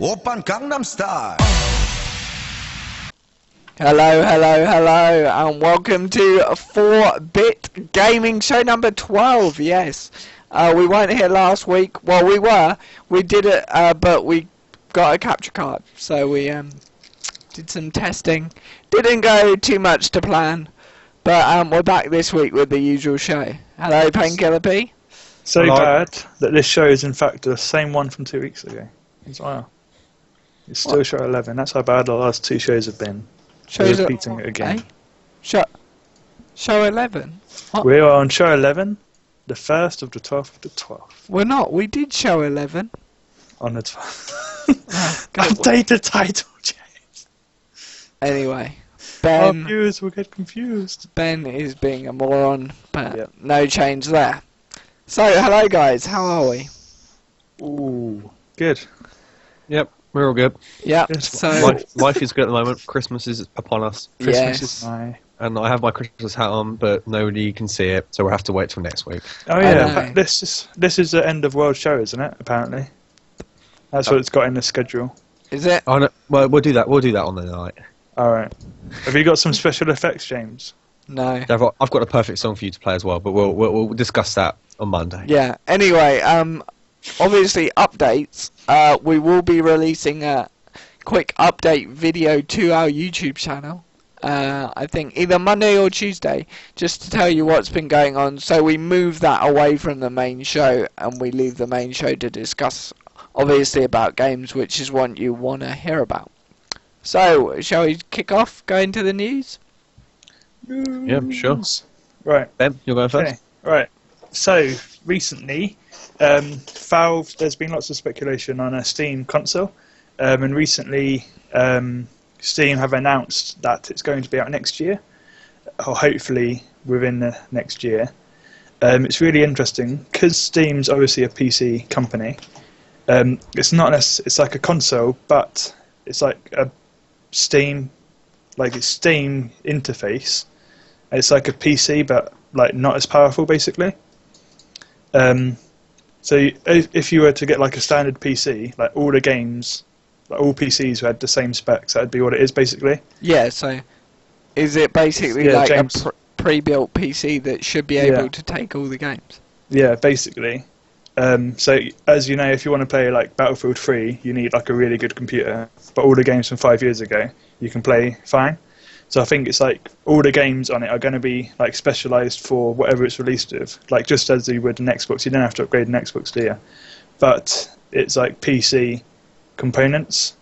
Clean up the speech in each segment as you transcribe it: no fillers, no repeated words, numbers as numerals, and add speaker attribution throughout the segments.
Speaker 1: Oppan Gangnam Style.
Speaker 2: Hello, and welcome to 4-Bit Gaming Show number 12, yes. We weren't here last week. Well, we were. We did it, but we got a capture card. So we did some testing. Didn't go too much to plan. But we're back this week with the usual show. Hello, PayneKillerP.
Speaker 3: So bad that this show is in fact the same one from 2 weeks ago. Wow. It's still show 11. That's how bad the last two shows have been.
Speaker 2: Shows
Speaker 3: We're repeating it again.
Speaker 2: Show 11? What?
Speaker 3: We are on show 11, the 1st of the 12th of the 12th.
Speaker 2: We're not. We did show 11.
Speaker 3: On the 12th.
Speaker 2: Oh,
Speaker 3: Update the title, James.
Speaker 2: Anyway,
Speaker 3: Our
Speaker 2: Ben.
Speaker 3: viewers will get confused.
Speaker 2: Ben is being a moron, but
Speaker 3: Yep.
Speaker 2: no change there. So, hello guys, how are we?
Speaker 3: Ooh, good.
Speaker 4: Yep, we're all good.
Speaker 2: Yep,
Speaker 3: Yes.
Speaker 2: so,
Speaker 4: Life is good at the moment. Christmas is upon us.
Speaker 3: Christmas
Speaker 2: yes.
Speaker 3: is nigh.
Speaker 4: And I have my Christmas hat on, but nobody can see it, so we'll have to wait till next week.
Speaker 3: Oh
Speaker 2: I
Speaker 3: yeah,
Speaker 2: know.
Speaker 3: in fact, this is the end of world show, isn't it? Apparently, that's what it's got in the schedule.
Speaker 2: Is it?
Speaker 4: Oh, no, well, we'll do that. We'll do that on the night.
Speaker 3: All right. Have you got some special effects, James?
Speaker 2: No.
Speaker 4: I've got a perfect song for you to play as well, but we'll discuss that on Monday.
Speaker 2: Yeah, anyway, obviously updates. We will be releasing a quick update video to our YouTube channel. I think either Monday or Tuesday, just to tell you what's been going on. So we move that away from the main show, and we leave the main show to discuss, obviously, about games, which is what you want to hear about. So, shall we kick off, go into the news?
Speaker 4: Yeah, sure.
Speaker 3: Right.
Speaker 4: Ben, you're going first?
Speaker 3: Okay. Right. So recently, Valve. There's been lots of speculation on a Steam console, and recently, Steam have announced that it's going to be out next year, or hopefully within the next year. It's really interesting because Steam's obviously a PC company. It's not it's like a console, but it's like a Steam interface. It's like a PC, but like not as powerful, basically. So if you were to get like a standard PC, like all the games, like all PCs had the same specs, that'd be what it is, basically.
Speaker 2: Yeah, so is it basically
Speaker 3: Yeah,
Speaker 2: like
Speaker 3: James.
Speaker 2: a pre-built PC that should be able to take all the games?
Speaker 3: Yeah, basically. So as you know, if you want to play like Battlefield 3, you need like a really good computer. But all the games from 5 years ago, you can play fine. So I think it's like all the games on it are going to be like specialized for whatever it's released with. Like just as you would an Xbox, you don't have to upgrade an Xbox, do you? But it's like PC components.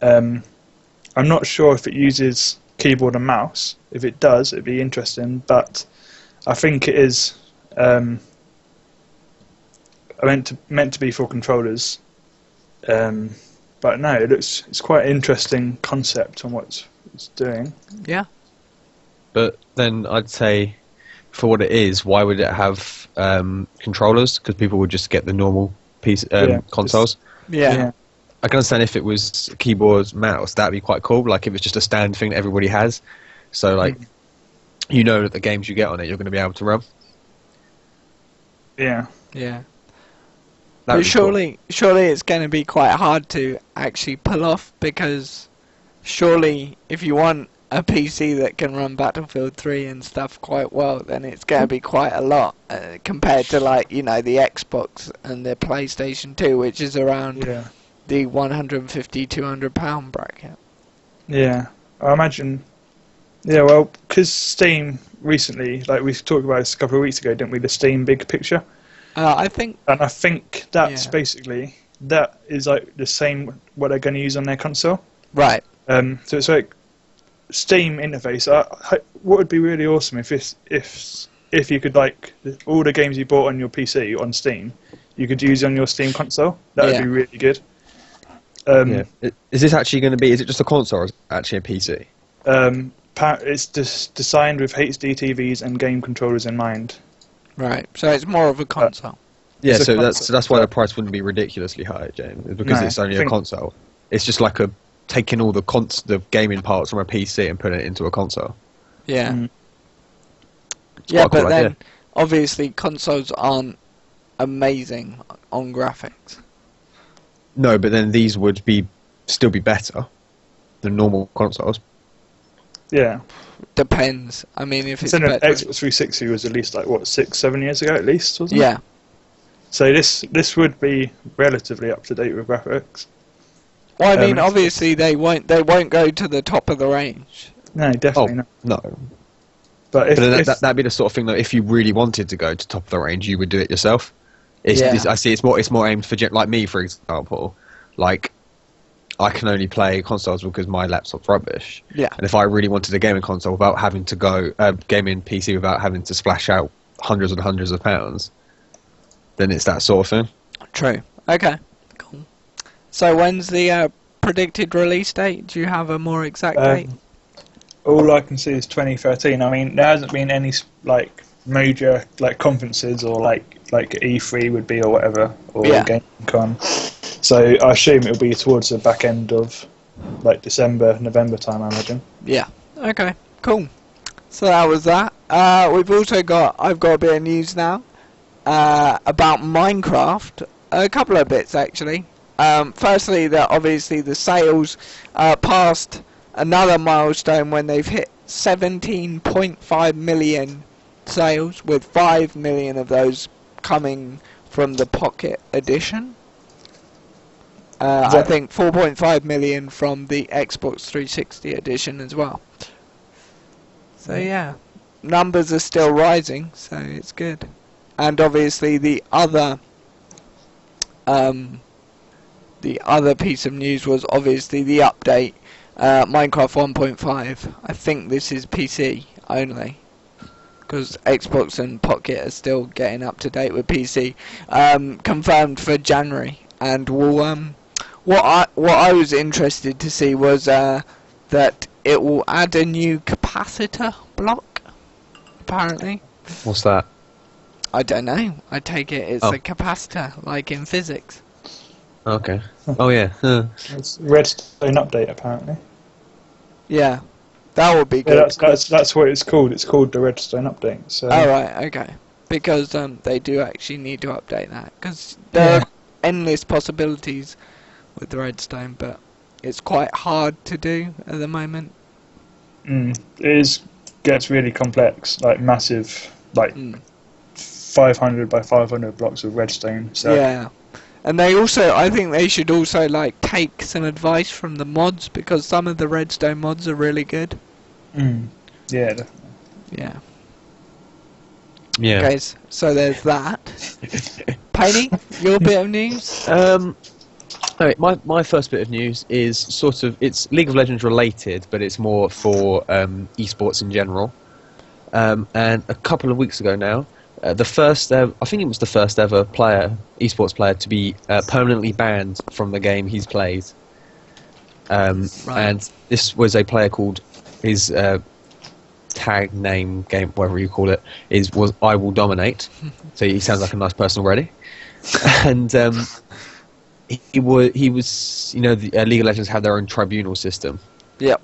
Speaker 3: I'm not sure if it uses keyboard and mouse. If it does, it'd be interesting. But I think it is meant to be for controllers. But no, it's quite an interesting concept on what it's doing.
Speaker 2: Yeah.
Speaker 4: But then I'd say, for what it is, why would it have controllers? Because people would just get the normal consoles.
Speaker 2: Yeah.
Speaker 4: I can understand if it was keyboard, mouse, that'd be quite cool. Like if it's just a standard thing that everybody has. So like, you know that the games you get on it, you're going to be able to run.
Speaker 3: Yeah.
Speaker 2: Yeah.
Speaker 4: That'd
Speaker 2: But
Speaker 4: be cool.
Speaker 2: surely it's going to be quite hard to actually pull off, because surely if you want a PC that can run Battlefield 3 and stuff quite well, then it's going to be quite a lot compared to like, you know, the Xbox and the PlayStation 2, which is around the £150-200 bracket.
Speaker 3: Yeah, I imagine. Yeah, well, because Steam recently, like we talked about this a couple of weeks ago, didn't we? The Steam Big Picture.
Speaker 2: I think.
Speaker 3: And I think that's basically, that is like the same what they're going to use on their console.
Speaker 2: Right.
Speaker 3: So it's like Steam interface. What would be really awesome if you could like all the games you bought on your PC on Steam, you could use on your Steam console. That would be really good.
Speaker 4: Is this actually going to be? Is it just a console, or is it actually a PC?
Speaker 3: It's designed with HD TVs and game controllers in mind.
Speaker 2: Right. So it's more of a console.
Speaker 4: Yeah,
Speaker 3: It's a
Speaker 4: so
Speaker 3: console.
Speaker 4: that's why the price wouldn't be ridiculously high, James, because
Speaker 3: No,
Speaker 4: it's only
Speaker 3: I
Speaker 4: a
Speaker 3: think-
Speaker 4: console. It's just like taking all the gaming parts from a PC and putting it into a console.
Speaker 2: Yeah.
Speaker 4: It's
Speaker 2: Yeah,
Speaker 4: quite a
Speaker 2: but
Speaker 4: cool
Speaker 2: then
Speaker 4: idea.
Speaker 2: obviously consoles aren't amazing on graphics.
Speaker 4: No, but then these would still be better than normal consoles.
Speaker 3: Yeah.
Speaker 2: Depends. I mean, if it's
Speaker 3: Then
Speaker 2: better.
Speaker 3: Xbox 360 was released like what 6-7 years ago at least, wasn't it?
Speaker 2: Yeah.
Speaker 3: So this would be relatively up to date with graphics.
Speaker 2: Well, I mean,
Speaker 3: Xbox-
Speaker 2: obviously they won't go to the top of the range.
Speaker 3: No, definitely not.
Speaker 4: No.
Speaker 3: But if,
Speaker 4: But then
Speaker 3: if
Speaker 4: that'd be the sort of thing that if you really wanted to go to top of the range, you would do it yourself. I see it's more aimed for like me, for example. Like, I can only play consoles because my laptop's rubbish.
Speaker 2: Yeah.
Speaker 4: And if I really wanted a gaming console without having to go gaming PC without having to splash out hundreds and hundreds of pounds, then it's that sort of thing.
Speaker 2: True. Okay. Cool. So when's the predicted release date? Do you have a more exact date?
Speaker 3: all I can see is 2013. I mean, there hasn't been any like major like conferences or like E3 would be or whatever or GameCon. So I assume it'll be towards the back end of like December, November time, I imagine.
Speaker 2: Yeah. Okay. Cool. So that was that. We've also I've got a bit of news now about Minecraft. A couple of bits actually. Firstly, that obviously the sales passed another milestone when they've hit 17.5 million sales, with 5 million of those coming from the Pocket Edition. I think 4.5 million from the Xbox 360 edition as well. So yeah, numbers are still rising, so it's good. And obviously the other piece of news was obviously the update, Minecraft 1.5. I think this is PC only, because Xbox and Pocket are still getting up to date with PC. Confirmed for January, and we'll what I was interested to see was that it will add a new capacitor block. Apparently.
Speaker 4: What's that?
Speaker 2: I don't know. I take it it's a capacitor, like in physics.
Speaker 4: Okay. Oh yeah.
Speaker 3: It's Redstone update apparently.
Speaker 2: Yeah, that would be good.
Speaker 3: Yeah, that's what it's called. It's called the Redstone update. So.
Speaker 2: Oh right, okay. Because they do actually need to update that, because there are endless possibilities with the Redstone, but it's quite hard to do at the moment.
Speaker 3: It gets really complex, like massive, like 500 by 500 blocks of redstone. So
Speaker 2: yeah, and I think they should also like take some advice from the mods, because some of the Redstone mods are really good.
Speaker 3: Yeah, definitely.
Speaker 2: Yeah.
Speaker 4: Yeah.
Speaker 2: Okay, so there's that. Painey, your bit of news?
Speaker 4: Alright, my first bit of news is it's League of Legends related, but it's more for esports in general. And a couple of weeks ago now, I think it was the first ever esports player to be permanently banned from the game he's played.
Speaker 2: Right.
Speaker 4: And this was a player called, his tag name, game, whatever you call it, was I Will Dominate. So he sounds like a nice person already. And he was, the League of Legends have their own tribunal system.
Speaker 2: Yep.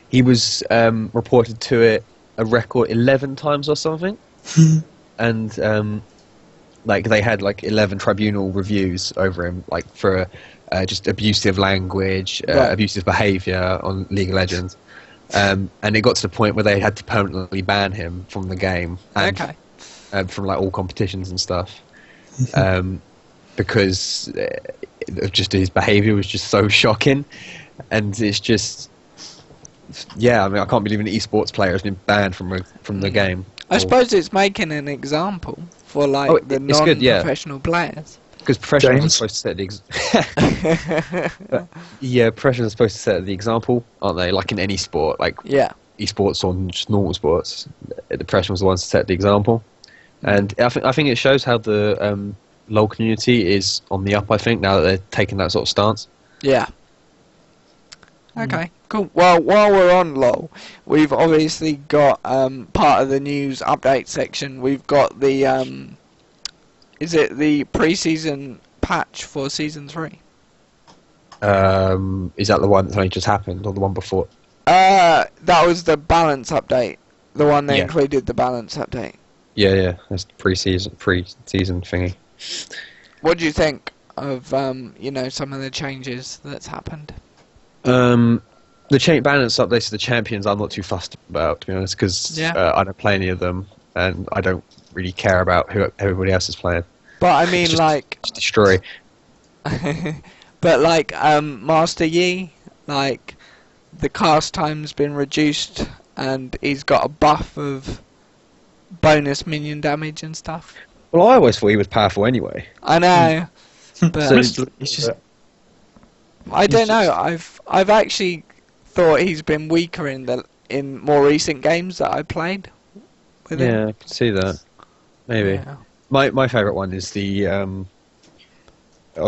Speaker 4: He was reported to it a record 11 times or something. And they had 11 tribunal reviews over him, for just abusive language, abusive behaviour on League of Legends. And it got to the point where they had to permanently ban him from the game and from all competitions and stuff. Because just his behaviour was just so shocking, and it's just, I can't believe an esports player has been banned from the game.
Speaker 2: I suppose it's making an example for the non-professional players.
Speaker 4: Because professionals are supposed to set the professionals are supposed to set the example, aren't they? Like in any sport, esports or just normal sports, the professionals are the ones to set the example. And I think it shows how the LoL community is on the up, I think, now that they're taking that sort of stance. Yeah.
Speaker 2: Okay, cool. Well, while we're on LoL, we've obviously got part of the news update section. We've got the is it the preseason patch for Season 3?
Speaker 4: Is that the one that only just happened, or the one before?
Speaker 2: That was the balance update. The one that included the balance update.
Speaker 4: Yeah, that's the preseason thingy.
Speaker 2: What do you think? of you know, some of the changes that's happened?
Speaker 4: The balance updates to the champions I'm not too fussed about, to be honest, because
Speaker 2: Yeah.
Speaker 4: I don't play any of them, and I don't really care about who everybody else is playing.
Speaker 2: But I
Speaker 4: It's
Speaker 2: mean, like,
Speaker 4: just destroy.
Speaker 2: but like, Master Yi, like, the cast time's been reduced, and he's got a buff of bonus minion damage and stuff.
Speaker 4: Well, I always thought he was powerful anyway.
Speaker 2: I know, but
Speaker 4: So
Speaker 3: Missed a
Speaker 4: it's
Speaker 3: little
Speaker 4: just
Speaker 3: bit.
Speaker 2: I don't
Speaker 4: he's
Speaker 2: know.
Speaker 4: just-
Speaker 2: I've actually thought he's been weaker in more recent games that I played with him.
Speaker 4: yeah, I can see that. Maybe.
Speaker 2: Yeah.
Speaker 4: My favourite one is the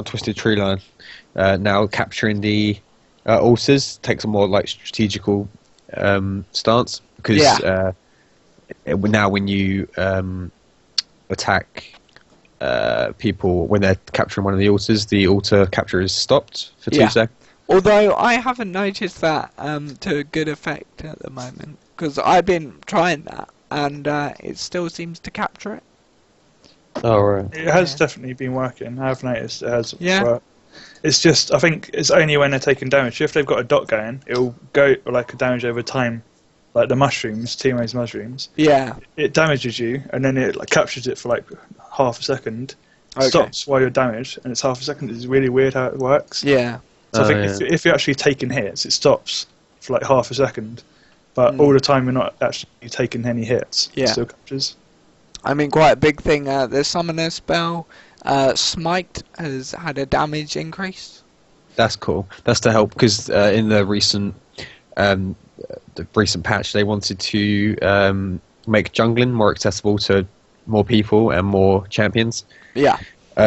Speaker 4: Twisted Tree Line. Now capturing the ulcers takes a more like strategical stance because now when you attack people when they're capturing one of the altars, the altar capture is stopped for 2
Speaker 2: Yeah.
Speaker 4: seconds.
Speaker 2: Although I haven't noticed that to good effect at the moment, because I've been trying that and it still seems to capture it.
Speaker 4: Oh right.
Speaker 3: It has
Speaker 2: Yeah.
Speaker 3: definitely been working. I've noticed it has
Speaker 2: Yeah.
Speaker 3: worked. It's just, I think it's only when they're taking damage. If they've got a dot going, it'll go like a damage over time. Like the mushrooms, Teemo's mushrooms.
Speaker 2: Yeah.
Speaker 3: It damages you, and then it like captures it for like half a second.
Speaker 2: Okay.
Speaker 3: Stops while you're damaged, and it's half a second. It's really weird how it works.
Speaker 2: Yeah.
Speaker 3: So I
Speaker 4: Oh,
Speaker 3: think
Speaker 4: yeah.
Speaker 3: if you're actually taking hits, it stops for like half a second. But all the time you're not actually taking any hits.
Speaker 2: Yeah.
Speaker 3: It still captures.
Speaker 2: I mean, quite a big thing. The summoner spell, Smite, has had a damage increase.
Speaker 4: That's cool. That's to help because in the recent patch, they wanted to make jungling more accessible to more people and more champions.
Speaker 2: Yeah.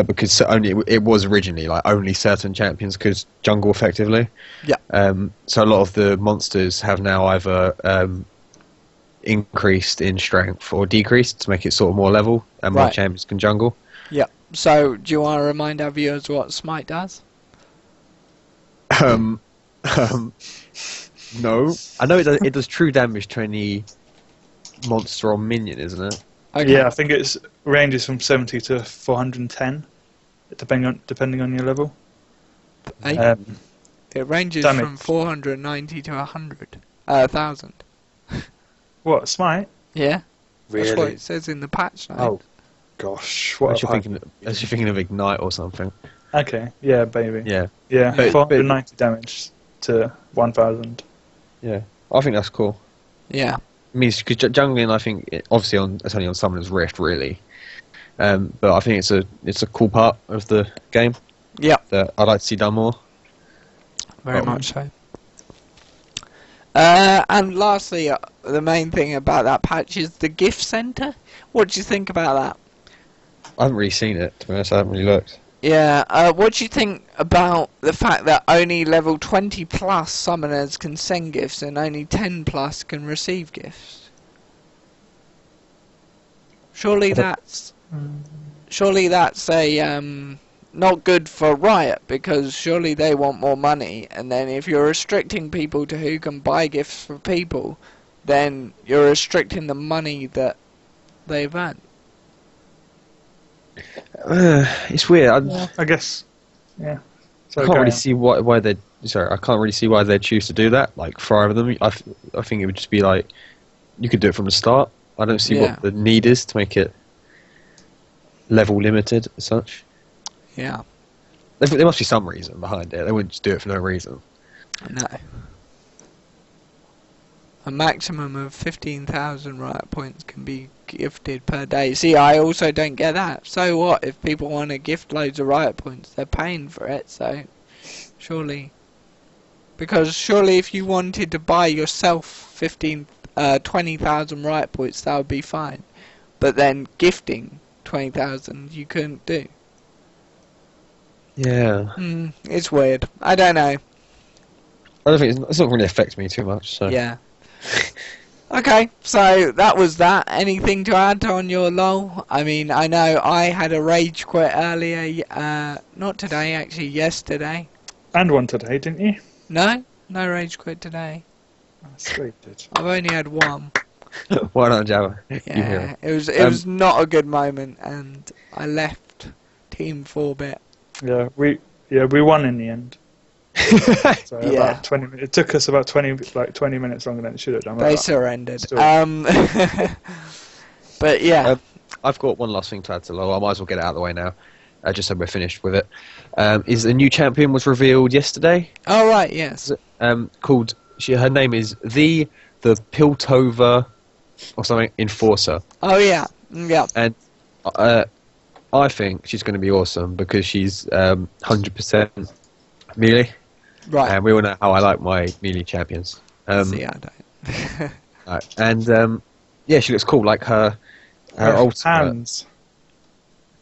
Speaker 4: Because it was originally like only certain champions could jungle effectively.
Speaker 2: Yeah.
Speaker 4: So a lot of the monsters have now either increased in strength or decreased to make it sort of more level, and more
Speaker 2: Right.
Speaker 4: champions can jungle.
Speaker 2: Yeah. So, do you want to remind our viewers what Smite does?
Speaker 4: Um, no, I know it does true damage to any monster or minion, isn't it?
Speaker 2: Okay.
Speaker 3: Yeah, I think it's ranges from 70 to 410, depending on your level.
Speaker 2: Eh? It ranges
Speaker 3: damage.
Speaker 2: from 490 to 1,000.
Speaker 3: What, Smite?
Speaker 2: Yeah. That's what
Speaker 3: Really?
Speaker 2: it says in the patch note.
Speaker 3: Oh, gosh. What
Speaker 4: Unless
Speaker 3: a
Speaker 4: you're thinking of Ignite or something.
Speaker 3: Okay, yeah, baby.
Speaker 4: Yeah,
Speaker 3: Yeah,
Speaker 4: But-
Speaker 3: 490 damage to 1,000.
Speaker 4: yeah. I think that's cool.
Speaker 2: Yeah.
Speaker 4: I mean, because jungling, I think, obviously it's only on Summoner's Rift, really. But I think it's a cool part of the game
Speaker 2: Yeah.
Speaker 4: that I'd like to see done more.
Speaker 2: Very
Speaker 4: Oh.
Speaker 2: much so. And lastly, the main thing about that patch is the gift center. What do you think about that?
Speaker 4: I haven't really seen it, to be honest. I haven't really looked.
Speaker 2: Yeah, what do you think about the fact that only level 20 plus summoners can send gifts and only 10 plus can receive gifts? Surely that's a not good for Riot, because surely they want more money, and then if you're restricting people to who can buy gifts for people, then you're restricting the money that they've earned.
Speaker 4: It's weird.
Speaker 3: I guess, yeah. So
Speaker 4: I can't really see why they. Sorry, I can't really see why they choose to do that. Like for either of them, I think it would just be like you could do it from the start. I don't see
Speaker 2: Yeah.
Speaker 4: what the need is to make it level limited as such.
Speaker 2: Yeah,
Speaker 4: There must be some reason behind it. They wouldn't just do it for no reason.
Speaker 2: no. A maximum of 15,000 Riot points can be gifted per day. See, I also don't get that. So what if people want to gift loads of Riot points? They're paying for it, so surely. Because surely if you wanted to buy yourself 20,000 Riot points, that would be fine. But then gifting 20,000 you couldn't do.
Speaker 4: Yeah,
Speaker 2: It's weird. I don't know.
Speaker 4: I don't think it's not really affect me too much. So
Speaker 2: Yeah. Okay, so that was that. Anything to add on your LOL? I mean, I know I had a rage quit earlier. Not today, actually, yesterday.
Speaker 3: And one today, didn't you?
Speaker 2: No rage quit today.
Speaker 3: Sweet, did.
Speaker 2: I've only had one.
Speaker 4: why not Java?
Speaker 2: Yeah, it was not a good moment, and I left Team 4-bit.
Speaker 3: we won in the end. So
Speaker 2: Yeah.
Speaker 3: about 20 minutes. It took us about 20 minutes longer than it should have done.
Speaker 2: They
Speaker 3: but
Speaker 2: surrendered.
Speaker 3: still.
Speaker 2: But yeah.
Speaker 4: I've got one last thing to add to Lol. I might as well get it out of the way now, just so we're finished with it. Is a new champion was revealed yesterday.
Speaker 2: Oh right, yes.
Speaker 4: Called her name is the Piltover or something Enforcer.
Speaker 2: Oh yeah, yeah.
Speaker 4: And I think she's going to be awesome because she's 100% melee.
Speaker 2: Right.
Speaker 4: And we all know how I like my melee champions.
Speaker 2: See, I don't.
Speaker 4: And yeah, she looks cool. Like her ultimate,
Speaker 3: hands.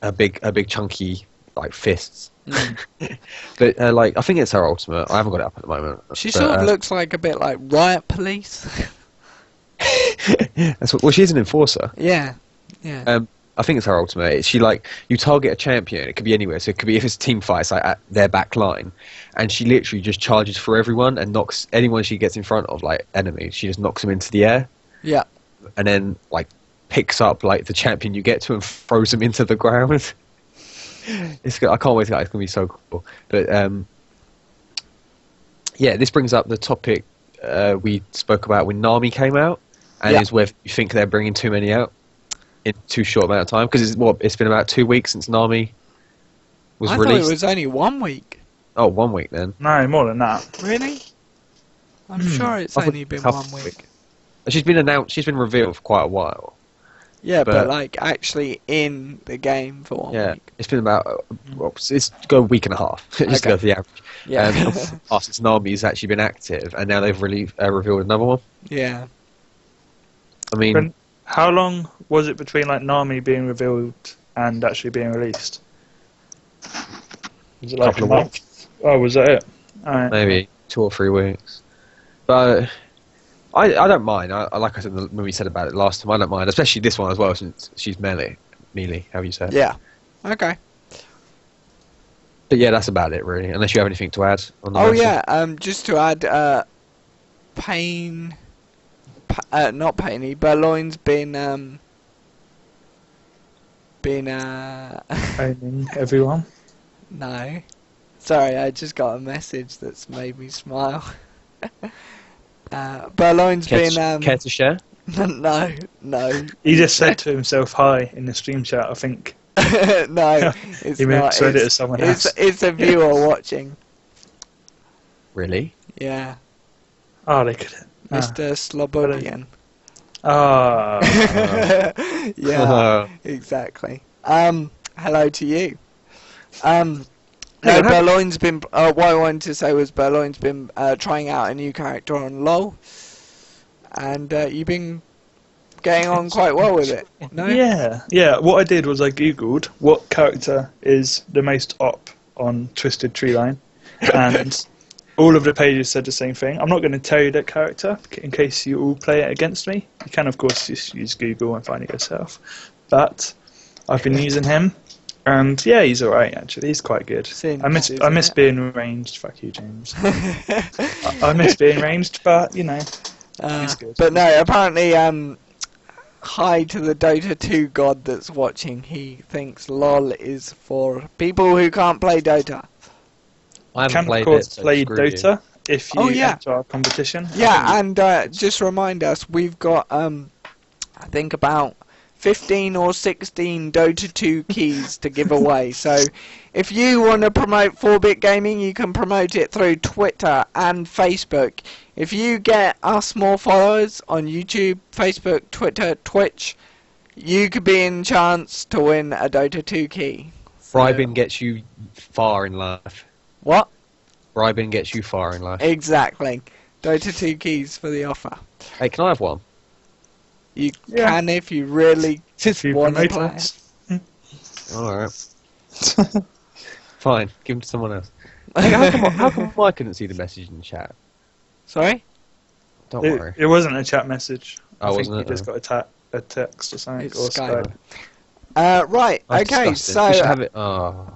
Speaker 4: a big chunky like fists. But like I think it's her ultimate. I haven't got it up at the moment.
Speaker 2: She sort of looks like a bit like Riot Police.
Speaker 4: Well, she's an enforcer.
Speaker 2: Yeah, yeah.
Speaker 4: I think it's her ultimate. She like you target a champion. It could be anywhere. So it could be if it's a team fight, it's like at their back line, and she literally just charges for everyone and knocks anyone she gets in front of, like enemies. She just knocks them into the air.
Speaker 2: Yeah.
Speaker 4: And then like picks up like the champion you get to and throws them into the ground. I can't wait to that. It's gonna be so cool. But yeah, this brings up the topic we spoke about when Nami came out, and is whether you think they're bringing too many out in too short amount of time, because it's been about 2 weeks since Nami was
Speaker 2: I
Speaker 4: released.
Speaker 2: thought it was only 1 week.
Speaker 4: Oh, 1 week then.
Speaker 3: No, more than that.
Speaker 2: Really? I'm sure it's
Speaker 4: I thought
Speaker 2: only been
Speaker 4: half
Speaker 2: 1 week.
Speaker 4: She's been announced. She's been revealed for quite a while.
Speaker 2: Yeah, but
Speaker 4: but
Speaker 2: like actually in the game for 1
Speaker 4: Yeah,
Speaker 2: week.
Speaker 4: it's been about it's go a week and a half just to go for the average.
Speaker 2: Yeah.
Speaker 4: Since Nami's actually been active, and now they've really revealed another one.
Speaker 2: Yeah.
Speaker 4: I mean,
Speaker 3: How long was it between like Nami being revealed and actually being released? Was it like
Speaker 4: Couple
Speaker 3: a
Speaker 4: of
Speaker 3: month? Oh, was that it? Alright.
Speaker 4: maybe 2 or 3 weeks. But I don't mind. I like I said when we said about it last time, I don't mind, especially this one as well, since she's melee, how you say it.
Speaker 2: Yeah. Okay.
Speaker 4: But yeah, that's about it really. Unless you have anything to add on the
Speaker 2: Oh
Speaker 4: matter.
Speaker 2: yeah. Just to add, not Painy, Burloin's been
Speaker 3: Owning everyone.
Speaker 2: no. Sorry, I just got a message that's made me smile. Burloin's
Speaker 4: Care to share?
Speaker 2: no.
Speaker 3: He just said to himself hi in the stream chat, I think.
Speaker 2: No, it's
Speaker 3: He
Speaker 2: not.
Speaker 3: misread it as someone else.
Speaker 2: It's a viewer watching.
Speaker 4: Really?
Speaker 2: Yeah,
Speaker 3: Oh, they could.
Speaker 2: Mr. Slobodian.
Speaker 3: Ah.
Speaker 2: Yeah, exactly. Hello to you. No,
Speaker 4: Hang on,
Speaker 2: Burloin's been. What I wanted to say was Burloin's been trying out a new character on LoL, and you've been getting on quite well with it. No?
Speaker 3: Yeah. What I did was I googled what character is the most op on Twisted Treeline, and all of the pages said the same thing. I'm not going to tell you that character in case you all play it against me. You can, of course, just use Google and find it yourself. But I've been using him, and yeah, he's alright actually. He's quite good. I miss being ranged. Fuck you, James. I miss being ranged, but you know, he's good.
Speaker 2: But no, apparently, hi to the Dota 2 god that's watching. He thinks LOL is for people who can't play Dota.
Speaker 4: I haven't
Speaker 3: Can, of
Speaker 4: played
Speaker 3: course,
Speaker 4: it, so
Speaker 3: play
Speaker 4: screw you.
Speaker 3: Dota if you
Speaker 2: Oh, yeah.
Speaker 3: enter our competition.
Speaker 2: Yeah, and just remind us, we've got, I think about 15 or 16 Dota 2 keys to give away. So if you want to promote 4-Bit Gaming, you can promote it through Twitter and Facebook. If you get us more followers on YouTube, Facebook, Twitter, Twitch, you could be in chance to win a Dota 2 key. So-
Speaker 4: Bribing gets you far in life.
Speaker 2: What?
Speaker 4: Bribing gets you far in life.
Speaker 2: Exactly. Dota 2 keys for the offer.
Speaker 4: Hey, can I have one?
Speaker 2: You
Speaker 3: Yeah.
Speaker 2: can if you really
Speaker 3: If you
Speaker 2: want to
Speaker 3: promote
Speaker 2: play
Speaker 3: it.
Speaker 2: it.
Speaker 4: Alright. Fine, give them to someone else. Hey, how come I couldn't see the message in the chat?
Speaker 2: Sorry?
Speaker 4: Don't worry.
Speaker 3: It wasn't a chat message.
Speaker 4: Oh,
Speaker 3: I think
Speaker 4: wasn't
Speaker 3: you
Speaker 4: it?
Speaker 3: just got a text or something.
Speaker 2: It's
Speaker 3: or
Speaker 2: Skype.
Speaker 3: Skype.
Speaker 2: Right,
Speaker 4: That's
Speaker 2: okay,
Speaker 4: disgusting. We should
Speaker 2: so...
Speaker 4: have it. Oh.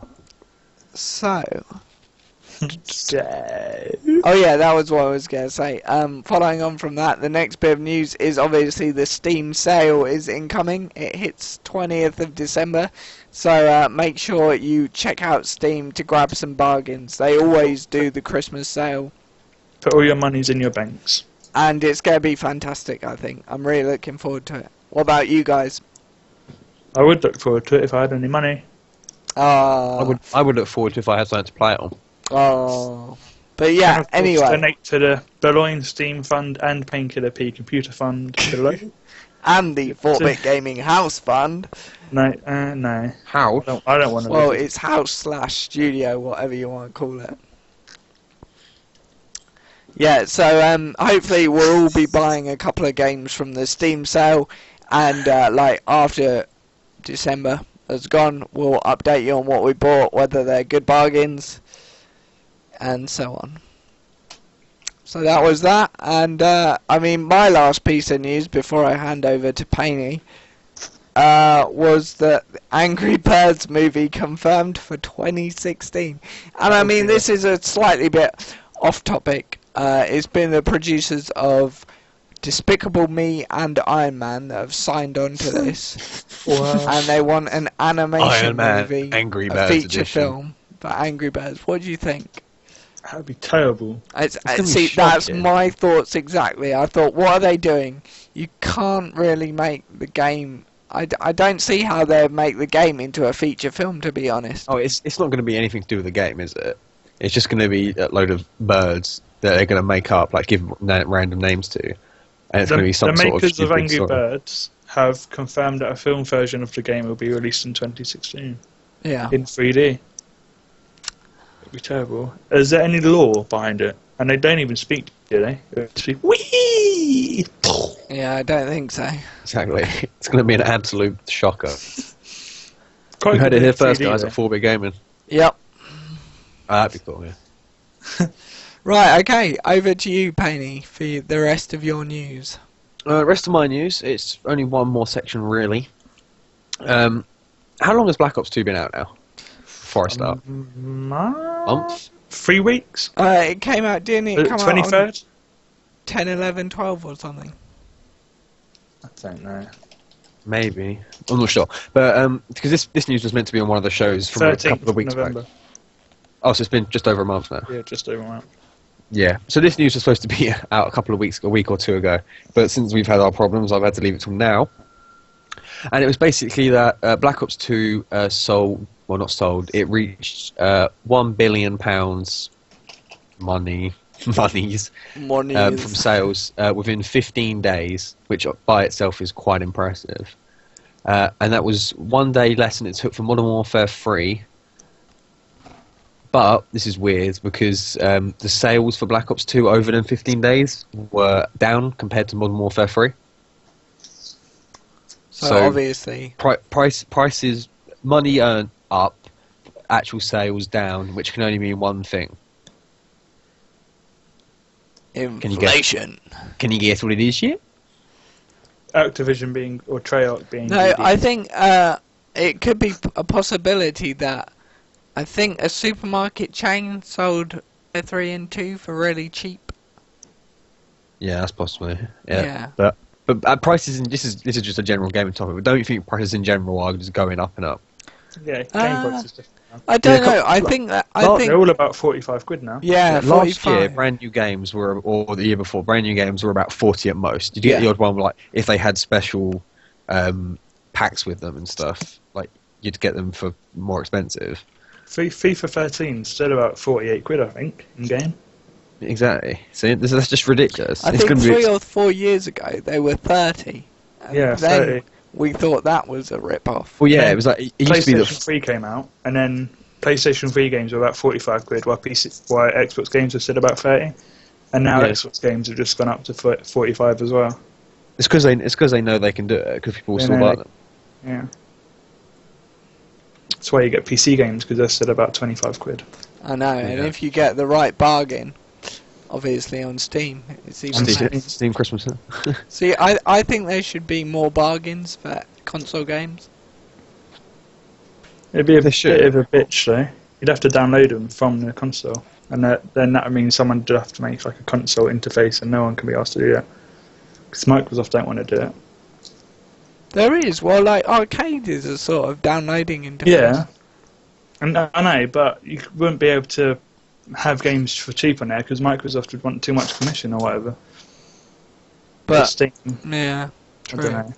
Speaker 2: So... Oh yeah, that was what I was going to say. Following on from that, the next bit of news is obviously the Steam sale is incoming. It hits 20th of December, so make sure you check out Steam to grab some bargains. They always do the Christmas sale,
Speaker 3: Put all your monies in your banks.
Speaker 2: and it's going to be fantastic, I think. I'm really looking forward to it. What about you guys?
Speaker 3: I would look forward to it if I had any money.
Speaker 4: I would look forward to if I had something to play it on.
Speaker 2: Oh. But yeah, anyway.
Speaker 3: Donate to the Beloin Steam Fund and PayneKillerP Computer Fund below.
Speaker 2: And the 4-Bit Gaming House Fund.
Speaker 3: No, no.
Speaker 4: How?
Speaker 3: I don't want to.
Speaker 2: Well, it's house/studio, whatever you want to call it. Yeah, so hopefully we'll all be buying a couple of games from the Steam sale, and like after December has gone, we'll update you on what we bought, whether they're good bargains, and so on. So that was that, and I mean, my last piece of news before I hand over to Painey was that the Angry Birds movie confirmed for 2016. And I mean, this is a slightly bit off topic. It's been the producers of Despicable Me and Iron Man that have signed on to this.
Speaker 3: Wow.
Speaker 2: And they want an animation
Speaker 4: Iron Man,
Speaker 2: movie,
Speaker 4: Angry
Speaker 2: a
Speaker 4: Birds
Speaker 2: feature
Speaker 4: edition.
Speaker 2: film for Angry Birds. What do you think?
Speaker 3: That would be terrible.
Speaker 4: gonna
Speaker 2: See,
Speaker 4: be
Speaker 2: that's
Speaker 4: shocking.
Speaker 2: my thoughts exactly. I thought, what are they doing? You can't really make the game. I don't see how they make the game into a feature film, to be honest.
Speaker 4: Oh, it's not going to be anything to do with the game, is it? It's just going to be a load of birds that they're going to make up, like give random names to, and it's going to be some
Speaker 3: The
Speaker 4: sort of
Speaker 3: makers of
Speaker 4: stupid
Speaker 3: Angry
Speaker 4: story.
Speaker 3: Birds have confirmed that a film version of the game will be released in 2016
Speaker 2: Yeah.
Speaker 3: in 3D. It'd be terrible. Is there any lore behind it? And they don't even speak, do they? It's just, wee!
Speaker 2: Yeah, I don't think so.
Speaker 4: Exactly. It's going to be an absolute shocker.
Speaker 3: Quite
Speaker 4: You heard
Speaker 3: good
Speaker 4: it here
Speaker 3: in
Speaker 4: first,
Speaker 3: 3D
Speaker 4: guys,
Speaker 3: though.
Speaker 4: at 4-Bit Gaming.
Speaker 2: Yep.
Speaker 4: That'd be cool, yeah.
Speaker 2: Right, okay. Over to you, Painey, for the rest of your news.
Speaker 4: Rest of my news, it's only one more section, really. How long has Black Ops 2 been out now? Before I start. Month?
Speaker 3: 3 weeks?
Speaker 2: It came out, didn't it? It come out on
Speaker 3: 23rd?
Speaker 2: 10, 11, 12 or something.
Speaker 3: I don't know.
Speaker 4: Maybe. I'm not sure. But because this news was meant to be on one of the shows from a
Speaker 3: 13th
Speaker 4: couple of weeks
Speaker 3: November.
Speaker 4: back. Oh, so it's been just over a month now.
Speaker 3: Yeah, just over a month.
Speaker 4: Yeah. So this news was supposed to be out a week or two ago. But since we've had our problems, I've had to leave it till now. And it was basically that Black Ops 2 sold, well, not sold, it reached £1 billion monies
Speaker 2: Morning
Speaker 4: from sales within 15 days, which by itself is quite impressive. And that was one day less than it took for Modern Warfare 3. But this is weird because the sales for Black Ops 2 over them 15 days were down compared to Modern Warfare 3.
Speaker 2: So obviously,
Speaker 4: Prices, money earned up, actual sales down, which can only mean one thing.
Speaker 2: inflation.
Speaker 4: Can you guess what it is yet?
Speaker 3: Activision being, or Treyarch being.
Speaker 2: No,
Speaker 3: greedy.
Speaker 2: I think it could be a possibility that I think a supermarket chain sold 3 and 2 for really cheap.
Speaker 4: Yeah, that's possible.
Speaker 2: Yeah.
Speaker 4: But prices. This is just a general gaming topic. But don't you think prices in general are just going up and up?
Speaker 3: Yeah, game prices different now.
Speaker 2: I don't
Speaker 4: Yeah,
Speaker 2: know. I think that
Speaker 3: They're all about 45 quid now.
Speaker 2: yeah,
Speaker 4: Last
Speaker 2: 45.
Speaker 4: year, brand new games were, or the year before, brand new games were about 40 at most. Did you get the odd one like if they had special packs with them and stuff? Like you'd get them for more expensive.
Speaker 3: FIFA 13 still about 48 quid, I think, in game.
Speaker 4: Exactly. See, that's just ridiculous.
Speaker 2: I
Speaker 4: It's
Speaker 2: think
Speaker 4: gonna be
Speaker 2: 3 or 4 years ago they were 30. And
Speaker 3: Yeah,
Speaker 2: then
Speaker 3: 30.
Speaker 2: we thought that was a rip-off.
Speaker 4: Well, yeah,
Speaker 3: Then
Speaker 4: it was like it used to be
Speaker 3: PlayStation 3 came out, and then PlayStation 3 games were about 45 quid, while Xbox games were still about 30. And now
Speaker 4: Yeah.
Speaker 3: Xbox games have just gone up to 45 as well.
Speaker 4: it's because they know they can do it because people will
Speaker 3: They
Speaker 4: still
Speaker 3: know
Speaker 4: buy
Speaker 3: they-
Speaker 4: them.
Speaker 3: Yeah. That's why you get PC games, because they're still about 25 quid.
Speaker 2: I know, and
Speaker 4: Yeah.
Speaker 2: if you get the right bargain, obviously on Steam, it's even less.
Speaker 4: Steam Christmas.
Speaker 2: See, I think there should be more bargains for console games.
Speaker 3: It'd be a
Speaker 4: They should.
Speaker 3: bit of a bitch, though. You'd have to download them from the console. and then that means someone would have to make like a console interface, and no one can be asked to do that because Microsoft don't want to do it.
Speaker 2: There is, well, like arcade is a sort of downloading interface.
Speaker 3: Yeah, and I know, but you wouldn't be able to have games for cheap on there because Microsoft would want too much commission or whatever.
Speaker 2: But
Speaker 3: Steam,
Speaker 2: yeah,
Speaker 3: I don't know.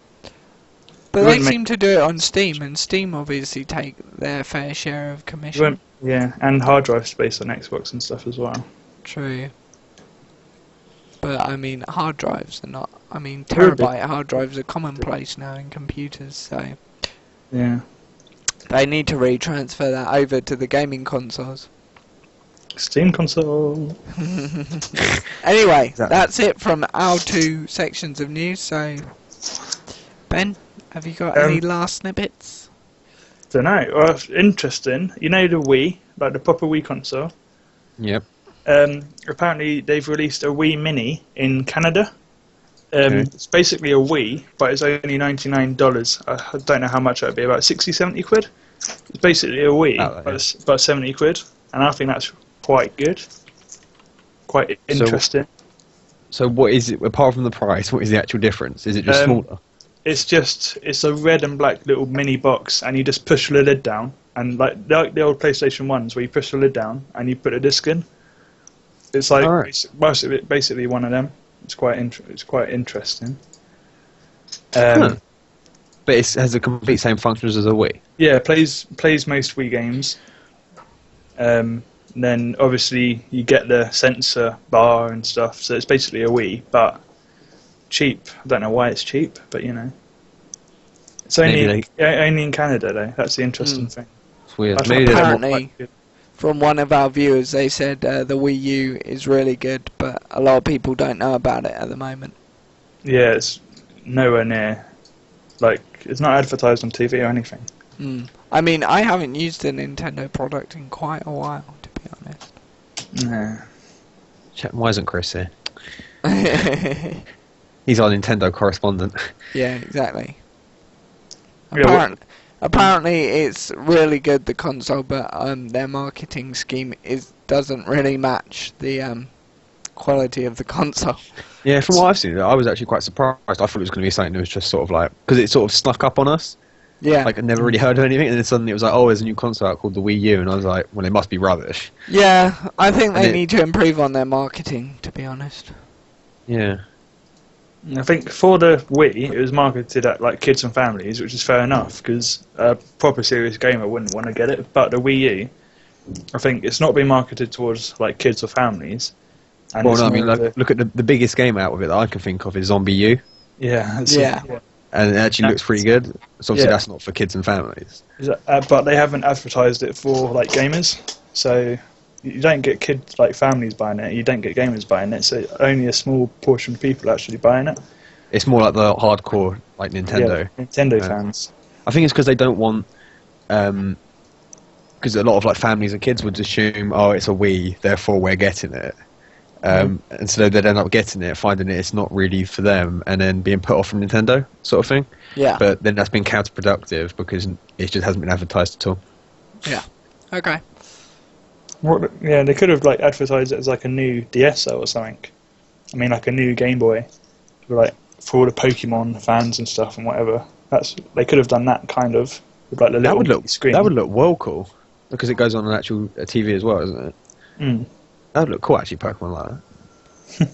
Speaker 2: But they seem to do it on Steam, and Steam obviously take their fair share of commission.
Speaker 3: Yeah, and hard drive space on Xbox and stuff as well.
Speaker 2: True. But I mean, hard drives are not. I mean, terabyte hard drives are commonplace now in computers, so
Speaker 3: Yeah.
Speaker 2: they need to retransfer that over to the gaming consoles.
Speaker 3: Steam console.
Speaker 2: Anyway,
Speaker 4: Exactly.
Speaker 2: that's it from our 2 sections of news. So, Ben, have you got any last snippets?
Speaker 3: Don't know. Well, interesting. You know the Wii, like the proper Wii console.
Speaker 4: Yep.
Speaker 3: Apparently they've released a Wii Mini in Canada. It's basically a Wii, but it's only $99. I don't know how much that would be, about 60, 70 quid. It's basically a Wii, but it's about 70 quid, and I think that's quite good. Quite interesting.
Speaker 4: So what is it, apart from the price, what is the actual difference? Is it just smaller?
Speaker 3: It's a red and black little mini box, and you just push the lid down, and like the old PlayStation 1s where you push the lid down and you put a disc in. It's like basically one of them. It's quite interesting.
Speaker 4: But it has the complete same functions as a Wii.
Speaker 3: Yeah, plays most Wii games. Then obviously you get the sensor bar and stuff, so it's basically a Wii, but cheap. I don't know why it's cheap, but you know, it's only in Canada though. That's the interesting thing.
Speaker 4: It's weird.
Speaker 2: Apparently, from one of our viewers, they said the Wii U is really good, but a lot of people don't know about it at the moment.
Speaker 3: Yeah, it's nowhere near. Like, it's not advertised on TV or anything.
Speaker 2: I mean, I haven't used a Nintendo product in quite a while, to be honest.
Speaker 3: Nah.
Speaker 4: Why isn't Chris here? He's our Nintendo correspondent.
Speaker 2: Yeah, exactly.
Speaker 3: Yeah,
Speaker 2: Apparently, it's really good, the console, but their marketing scheme doesn't really match the quality of the console.
Speaker 4: Yeah, from what I've seen, I was actually quite surprised. I thought it was going to be something that was just sort of like, because it sort of snuck up on us.
Speaker 2: Yeah.
Speaker 4: Like, I never really heard of anything, and then suddenly it was like, oh, there's a new console out called the Wii U, and I was like, well, it must be rubbish.
Speaker 2: Yeah, I think they need to improve on their marketing, to be honest.
Speaker 4: Yeah.
Speaker 3: I think for the Wii, it was marketed at like kids and families, which is fair enough because a proper serious gamer wouldn't want to get it. But the Wii U, I think it's not being marketed towards like kids or families. And
Speaker 4: Well, no, I mean, look at the biggest game out of it that I can think of is Zombie U,
Speaker 3: yeah,
Speaker 4: and it actually looks pretty good. So obviously that's not for kids and families.
Speaker 3: but they haven't advertised it for like gamers, so you don't get kids like families buying it. You don't get gamers buying it. So only a small portion of people are actually buying it.
Speaker 4: It's more like the hardcore, like Nintendo.
Speaker 3: Yeah, Nintendo fans.
Speaker 4: I think it's because they don't want, because a lot of like families and kids would assume, oh, it's a Wii, therefore we're getting it. And so they'd end up getting it, finding it's not really for them, and then being put off from Nintendo, sort of thing.
Speaker 2: Yeah.
Speaker 4: But then that's been counterproductive because it just hasn't been advertised at all.
Speaker 2: Yeah. Okay.
Speaker 3: Yeah, they could have like advertised it as like a new DS or something. I mean, like a new Game Boy, like for all the Pokemon fans and stuff and whatever. They could have done that kind of with like the little screen.
Speaker 4: That would look well cool because it goes on an actual TV as well, doesn't it? That would look cool, actually, Pokemon like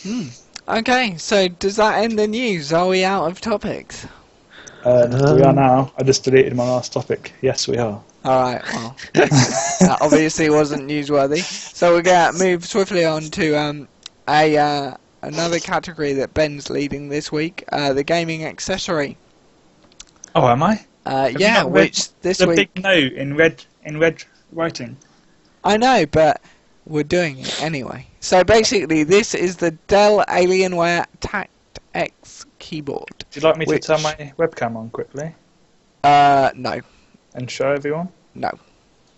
Speaker 4: that.
Speaker 2: Okay, so does that end the news? Are we out of topics?
Speaker 3: We are now. I just deleted my last topic. Yes, we are.
Speaker 2: Alright, well, that obviously wasn't newsworthy. So we're going to move swiftly on to another category that Ben's leading this week, the gaming accessory.
Speaker 3: Oh, am I?
Speaker 2: Yeah, which this
Speaker 3: the
Speaker 2: week...
Speaker 3: big no in red writing.
Speaker 2: I know, but we're doing it anyway. So basically, this is the Dell Alienware TactX keyboard.
Speaker 3: Would you like me to turn my webcam on quickly?
Speaker 2: No.
Speaker 3: And show everyone?
Speaker 2: No.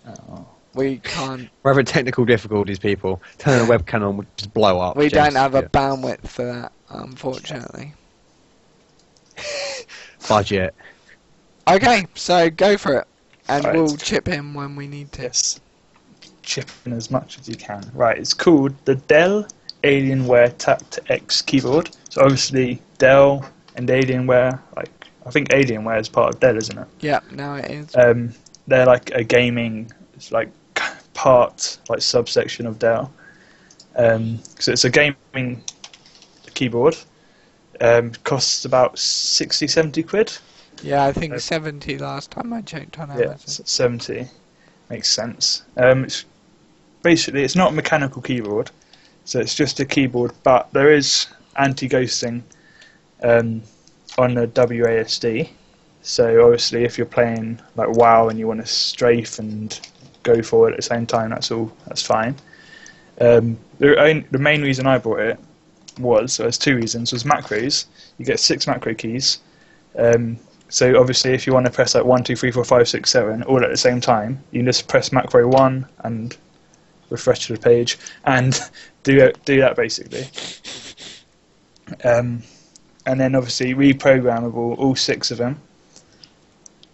Speaker 3: Oh.
Speaker 2: We can't.
Speaker 4: We're having technical difficulties, people. Turning the webcam on would just blow up.
Speaker 2: We don't have a bandwidth for that, unfortunately.
Speaker 4: Budget.
Speaker 2: Okay, so go for it. And
Speaker 3: Right.
Speaker 2: we'll chip in when we need to.
Speaker 3: Yes. chip in as much as you can. Right, it's called the Dell Alienware TactX keyboard. So obviously Dell and Alienware, like I think Alienware is part of Dell, isn't it?
Speaker 2: Yeah, now it is.
Speaker 3: They're like a gaming, it's like part, like subsection of Dell. So it's a gaming keyboard. Costs about 60, 70 quid.
Speaker 2: Yeah, I think 70 last time I checked on Amazon.
Speaker 3: Yeah, 70 makes sense. It's not a mechanical keyboard, so it's just a keyboard, but there is anti-ghosting on the WASD. So obviously, if you're playing like WoW and you want to strafe and go forward at the same time, that's fine. The main reason I bought it there's two reasons. Was macros. You get 6 macro keys. So obviously, if you want to press like 1, 2, 3, 4, 5, 6, 7 all at the same time, you can just press macro 1 and refresh to the page and do that basically. And then obviously reprogrammable, all 6 of them.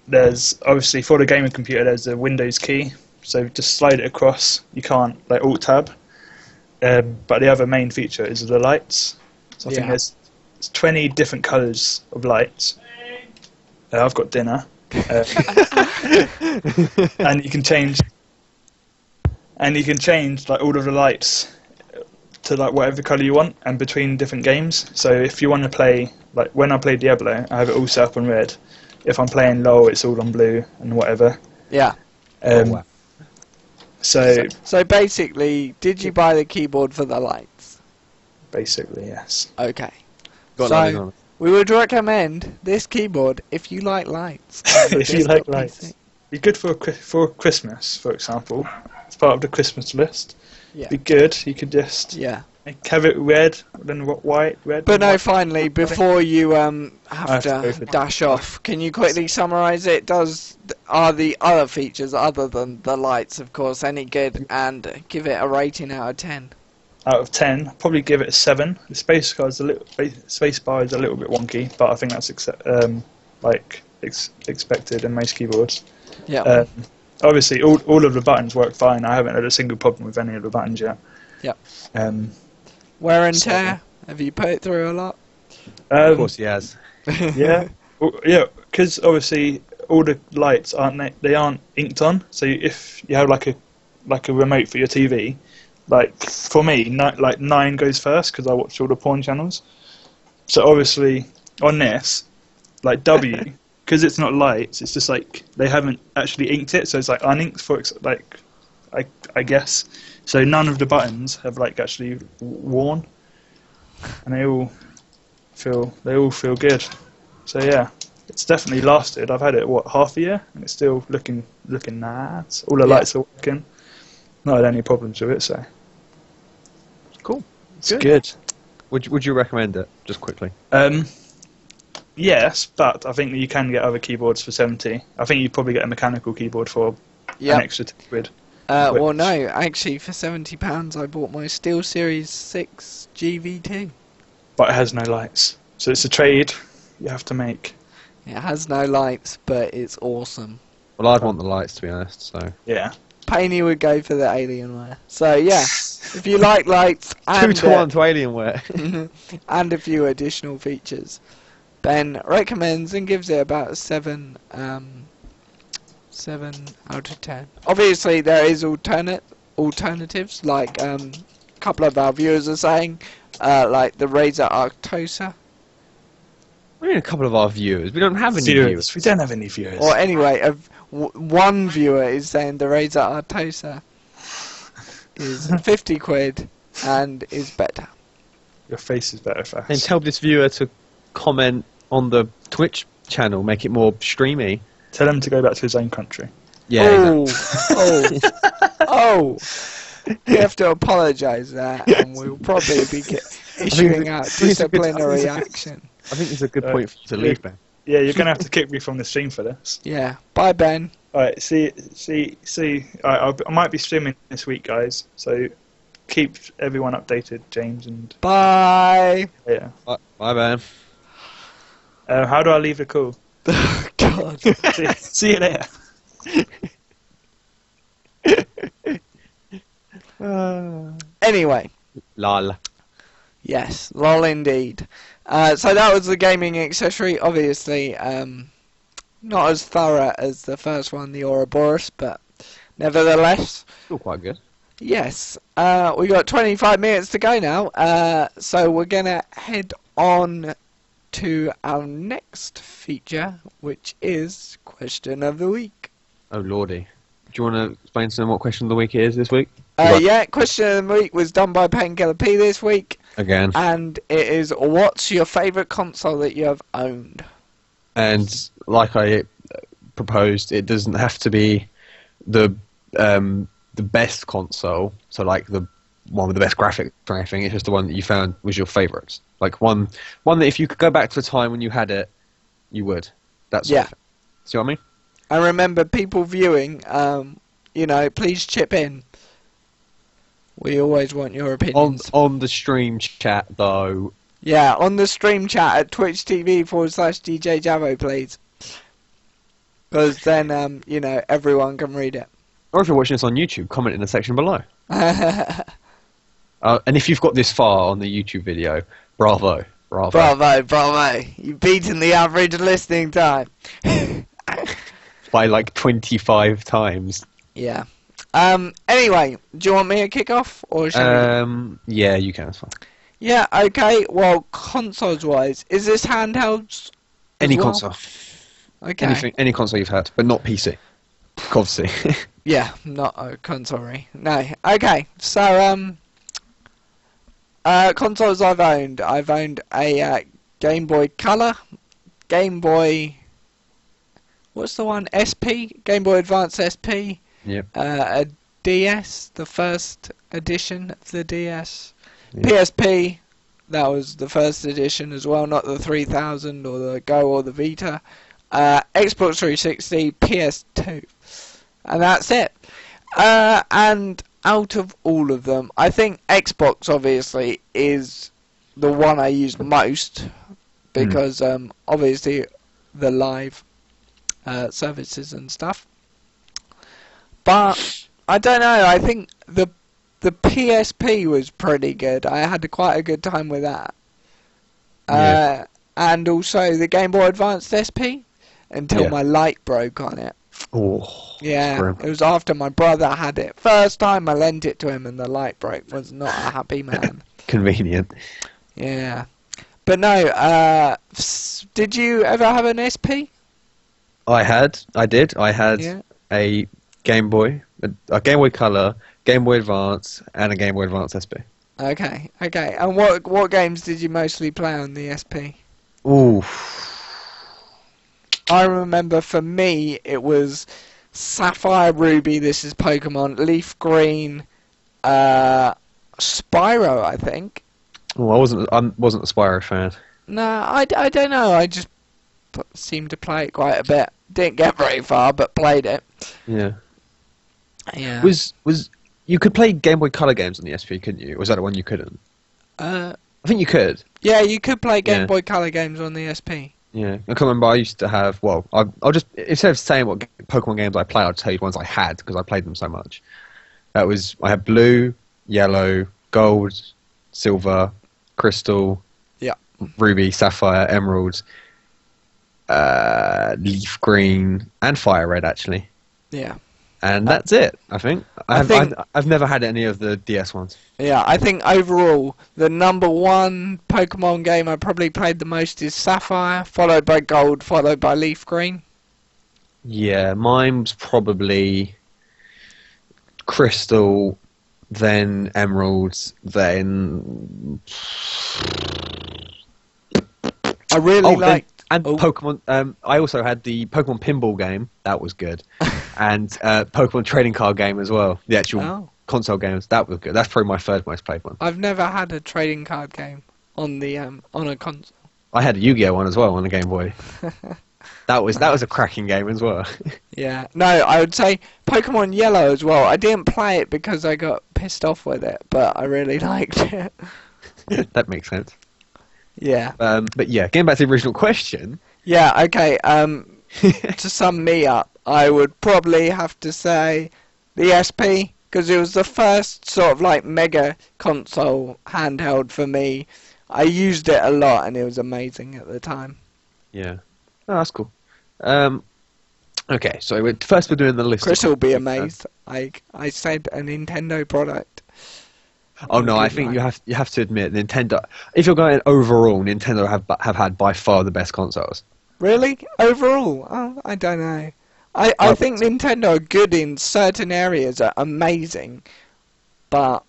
Speaker 3: There's obviously for the gaming computer there's a Windows key, so just slide it across. You can't like Alt Tab. But the other main feature is the lights. So I think there's 20 different colours of lights. I've got dinner, and you can change like all of the lights to like whatever colour you want, and between different games. So if you want to play, like when I play Diablo, I have it all set up on red. If I'm playing LoL, it's all on blue and whatever.
Speaker 2: Yeah.
Speaker 4: Wow.
Speaker 2: So basically, did you buy the keyboard for the lights?
Speaker 3: Basically, yes.
Speaker 2: Okay.
Speaker 4: Got nothing on it.
Speaker 2: We would recommend this keyboard if you like lights.
Speaker 3: If you like lights, be good for Christmas, for example. It's part of the Christmas list.
Speaker 2: Yeah.
Speaker 3: Be good. You could just have it red, then white, red.
Speaker 2: But no,
Speaker 3: white.
Speaker 2: finally, before you have to dash off, can you quickly summarise it? Are the other features, other than the lights, of course, any good? And give it a rating out of 10.
Speaker 3: Out of 10, I'd probably give it a 7. The space bar is a little bit wonky, but I think that's expected in most keyboards.
Speaker 2: Yeah.
Speaker 3: Obviously, all of the buttons work fine. I haven't had a single problem with any of the buttons yet.
Speaker 2: Yep.
Speaker 3: Wear
Speaker 2: and tear? Have you put it through a lot?
Speaker 4: Of course he has.
Speaker 3: Yeah. Yeah, because obviously all the lights aren't inked on. So if you have like a remote for your TV, like for me, 9 goes first because I watch all the porn channels. So obviously on this, like W, because it's not lights, it's just like they haven't actually inked it, so it's like uninked for like I guess. So none of the buttons have like actually worn, and they all feel good. So yeah, it's definitely lasted. I've had it half a year, and it's still looking nice. All the lights are working. Not had any problems with it, so
Speaker 4: cool.
Speaker 3: It's good.
Speaker 4: Would you recommend it? Just quickly.
Speaker 3: Yes, but I think that you can get other keyboards for 70. I think you'd probably get a mechanical keyboard for an extra 10 quid.
Speaker 2: Well, no, actually, for £70, I bought my SteelSeries 6 GV2.
Speaker 3: But it has no lights, so it's a trade you have to make.
Speaker 2: It has no lights, but it's awesome.
Speaker 4: Well, I'd want the lights, to be honest. So
Speaker 3: yeah.
Speaker 2: Painey would go for the Alienware. So yeah, if you like lights and
Speaker 4: 2-to-1 to Alienware
Speaker 2: and a few additional features, Ben recommends and gives it about a 7 out of 10. Obviously, there is alternatives, like a couple of our viewers are saying, like the Razer Arctosa.
Speaker 4: We need a couple of our viewers. We don't have any viewers.
Speaker 3: We don't have any viewers.
Speaker 2: Or anyway, one viewer is saying the Razer Arctosa is 50 quid and is better.
Speaker 3: Your face is better fast.
Speaker 4: And tell this viewer to comment on the Twitch channel, make it more streamy.
Speaker 3: Tell him to go back to his own country.
Speaker 4: Yeah.
Speaker 2: Oh! You have to apologise for that, and we'll probably be issuing out disciplinary action.
Speaker 4: I think it's a good point for you to leave, Ben.
Speaker 3: Yeah, you're going to have to kick me from the stream for this.
Speaker 2: Yeah. Bye, Ben.
Speaker 3: Alright, see. I might be streaming this week, guys, so keep everyone updated, James and...
Speaker 2: Bye!
Speaker 3: Yeah.
Speaker 4: Bye, Ben.
Speaker 3: How do I leave the call?
Speaker 2: Oh, God.
Speaker 3: See you later.
Speaker 2: Anyway.
Speaker 4: Lol.
Speaker 2: Yes, lol indeed. So that was the gaming accessory. Obviously, not as thorough as the first one, the Ouroboros, but nevertheless.
Speaker 4: Still quite good.
Speaker 2: Yes. We got 25 minutes to go now. So we're going to head on to our next feature, which is Question of the Week.
Speaker 4: Oh, lordy. Do you want to explain to them what question of the week it is this week?
Speaker 2: Yeah, Question of the Week was done by PayneKillerP this week.
Speaker 4: Again.
Speaker 2: And it is, what's your favourite console that you have owned?
Speaker 4: And like I proposed, it doesn't have to be the best console, so like the one with the best graphics or anything. It's just the one that you found was your favourite. Like one that if you could go back to a time when you had it, you would. That's
Speaker 2: yeah.
Speaker 4: See what I mean?
Speaker 2: I remember people viewing. Please chip in. We always want your opinions.
Speaker 4: On the stream chat, though.
Speaker 2: Yeah, on the stream chat at twitch.tv/djjavo, please. Because then, everyone can read it.
Speaker 4: Or if you're watching this on YouTube, comment in the section below. And if you've got this far on the YouTube video, bravo.
Speaker 2: Bravo. You've beaten the average listening time.
Speaker 4: By like 25 times.
Speaker 2: Yeah. Anyway, do you want me to kick off? Or shall we?
Speaker 4: Yeah, you can, it's fine.
Speaker 2: Yeah, okay. Well, consoles-wise, is this handhelds?
Speaker 4: Any console.
Speaker 2: Okay.
Speaker 4: Any console you've had, but not PC. Obviously.
Speaker 2: Yeah, not a console. No. Okay, so, consoles I've owned. I've owned a Game Boy Color, Game Boy... What's the one? SP? Game Boy Advance SP.
Speaker 4: Yep.
Speaker 2: A DS, the first edition of the DS.
Speaker 4: Yep.
Speaker 2: PSP, that was the first edition as well, not the 3000 or the Go or the Vita. Xbox 360, PS2. And that's it. And out of all of them, I think Xbox obviously is the one I use most because obviously the live services and stuff. But I don't know. I think the PSP was pretty good. I had quite a good time with that.
Speaker 4: Yeah.
Speaker 2: And also the Game Boy Advance SP until my light broke on it.
Speaker 4: Oh.
Speaker 2: Yeah, it was after my brother had it. First time I lent it to him and the light broke. Was not a happy man.
Speaker 4: Convenient.
Speaker 2: Yeah. But no, did you ever have an SP?
Speaker 4: I did. I had a Game Boy, a Game Boy Color, Game Boy Advance, and a Game Boy Advance SP.
Speaker 2: Okay. And what games did you mostly play on the SP?
Speaker 4: Ooh.
Speaker 2: I remember for me it was Sapphire, Ruby, this is Pokemon, Leaf Green, Spyro, I think.
Speaker 4: Oh, I wasn't a Spyro fan.
Speaker 2: No, I don't know. I just seemed to play it quite a bit. Didn't get very far, but played it.
Speaker 4: Yeah.
Speaker 2: Yeah.
Speaker 4: Was you could play Game Boy Color games on the SP, couldn't you? Or was that the one you couldn't? I think you could.
Speaker 2: Yeah, you could play Game Boy Color games on the SP.
Speaker 4: Yeah, I can remember I used to have, I'll just, instead of saying what Pokemon games I play, I'll tell you the ones I had, because I played them so much. I had Blue, Yellow, Gold, Silver, Crystal, Ruby, Sapphire, Emerald, Leaf Green, and Fire Red, actually.
Speaker 2: Yeah.
Speaker 4: And that's it, I think. I've never had any of the DS ones.
Speaker 2: Yeah, I think overall, the number one Pokemon game I probably played the most is Sapphire, followed by Gold, followed by Leaf Green.
Speaker 4: Yeah, mine's probably Crystal, then Emerald, then...
Speaker 2: I really liked...
Speaker 4: Pokemon. I also had the Pokemon Pinball game. That was good. And Pokemon Trading Card game as well. The actual console games. That was good. That's probably my third most played one.
Speaker 2: I've never had a trading card game on the on a console.
Speaker 4: I had a Yu-Gi-Oh one as well on the Game Boy. That was a cracking game as well.
Speaker 2: Yeah. No, I would say Pokemon Yellow as well. I didn't play it because I got pissed off with it, but I really liked it.
Speaker 4: That makes sense.
Speaker 2: Yeah.
Speaker 4: But yeah, getting back to the original question.
Speaker 2: Yeah, okay. To sum me up, I would probably have to say the SP, because it was the first sort of like mega console handheld for me. I used it a lot, and it was amazing at the time.
Speaker 4: Yeah. Oh, that's cool. Okay, so first we're doing the list.
Speaker 2: Chris will be amazed. I said a Nintendo product.
Speaker 4: Oh no, I think you have to admit Nintendo. If you're going overall, Nintendo have had by far the best consoles.
Speaker 2: Really? Overall? Oh, I don't know. I think Nintendo are good in certain areas, are amazing, but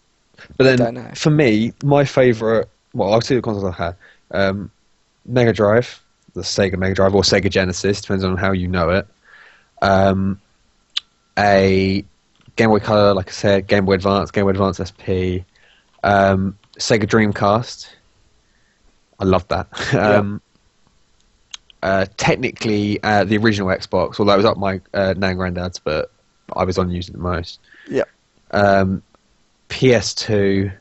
Speaker 4: then
Speaker 2: I don't know.
Speaker 4: For me, my favourite, well, I'll tell you the consoles I've had. Mega Drive, the Sega Mega Drive, or Sega Genesis, depends on how you know it. A Game Boy Color, like I said, Game Boy Advance SP, Sega Dreamcast. I love that. Technically, the original Xbox, although it was up my nan and granddad's, but I was on using it the most.
Speaker 2: Yeah.
Speaker 4: PS2,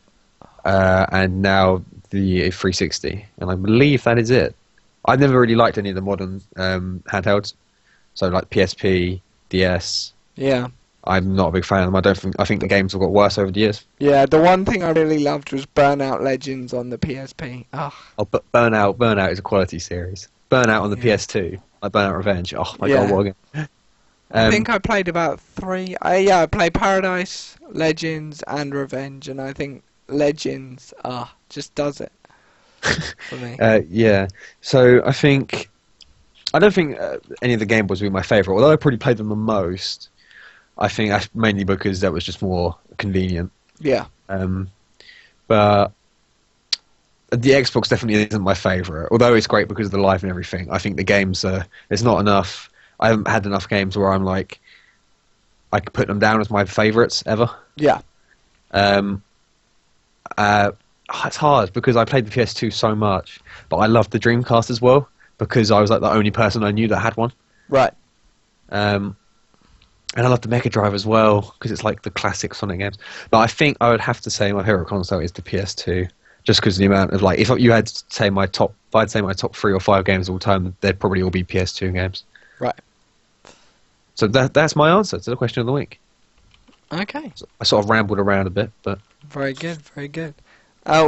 Speaker 4: and now the 360, and I believe that is it. I've never really liked any of the modern handhelds, so like PSP, DS.
Speaker 2: Yeah.
Speaker 4: I'm not a big fan of them. I think the games have got worse over the years.
Speaker 2: Yeah, the one thing I really loved was Burnout Legends on the PSP. Oh,
Speaker 4: but Burnout is a quality series. Burnout on the PS2, like Burnout Revenge. Oh my god, what a game.
Speaker 2: I think I played about 3. I played Paradise, Legends, and Revenge, and I think Legends just does it for me.
Speaker 4: Yeah, so I don't think any of the Game Boys would be my favourite, although I probably played them the most. I think that's mainly because that was just more convenient.
Speaker 2: Yeah.
Speaker 4: But the Xbox definitely isn't my favourite, although it's great because of the live and everything. I think the games there's not enough. I haven't had enough games where I'm like, I could put them down as my favourites ever.
Speaker 2: Yeah.
Speaker 4: It's hard because I played the PS2 so much, but I loved the Dreamcast as well because I was like the only person I knew that had one.
Speaker 2: Right.
Speaker 4: And I love the Mega Drive as well because it's like the classic Sonic games. But I think I would have to say my favourite console is the PS2, just because the amount of like, if you had to say my top 3 or 5 games of all time, they'd probably all be PS2 games.
Speaker 2: Right.
Speaker 4: So that's my answer to the question of the week.
Speaker 2: Okay.
Speaker 4: So I sort of rambled around a bit, but
Speaker 2: very good, very good.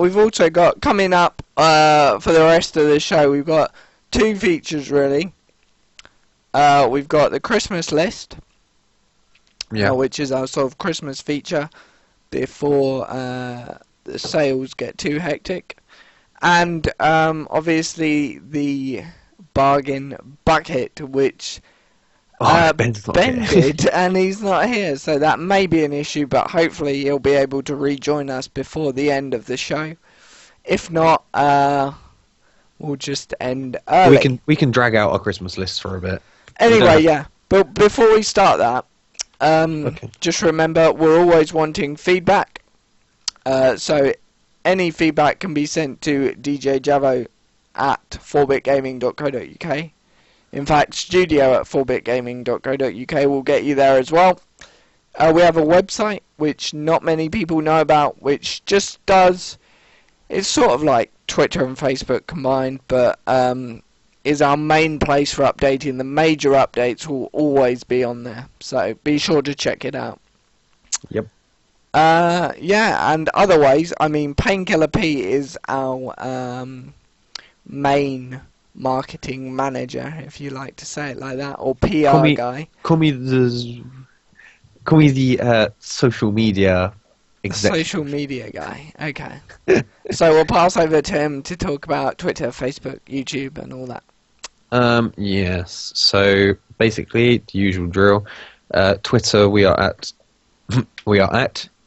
Speaker 2: We've also got coming up for the rest of the show. We've got 2 features really. We've got the Christmas list.
Speaker 4: Yeah.
Speaker 2: Which is our sort of Christmas feature before the sales get too hectic. And obviously the bargain bucket, which Ben did, and he's not here, so that may be an issue, but hopefully he'll be able to rejoin us before the end of the show. If not, we'll just end early.
Speaker 4: We can drag out our Christmas list for a bit.
Speaker 2: Anyway, yeah. But before we start that,
Speaker 4: Okay.
Speaker 2: Just remember, we're always wanting feedback. So any feedback can be sent to djjavo at 4bitgaming.co.uk. In fact, studio at 4bitgaming.co.uk will get you there as well. We have a website, which not many people know about, which just does... It's sort of like Twitter and Facebook combined, but is our main place for updating. The major updates will always be on there, so be sure to check it out.
Speaker 4: Yep.
Speaker 2: Yeah, and otherwise, I mean, PayneKillerP is our main marketing manager, if you like to say it like that, or PR guy.
Speaker 4: Call me the social media exec.
Speaker 2: Social media guy. Okay. So we'll pass over to him to talk about Twitter, Facebook, YouTube, and all that.
Speaker 4: Yes. So basically, the usual drill. Twitter, we are at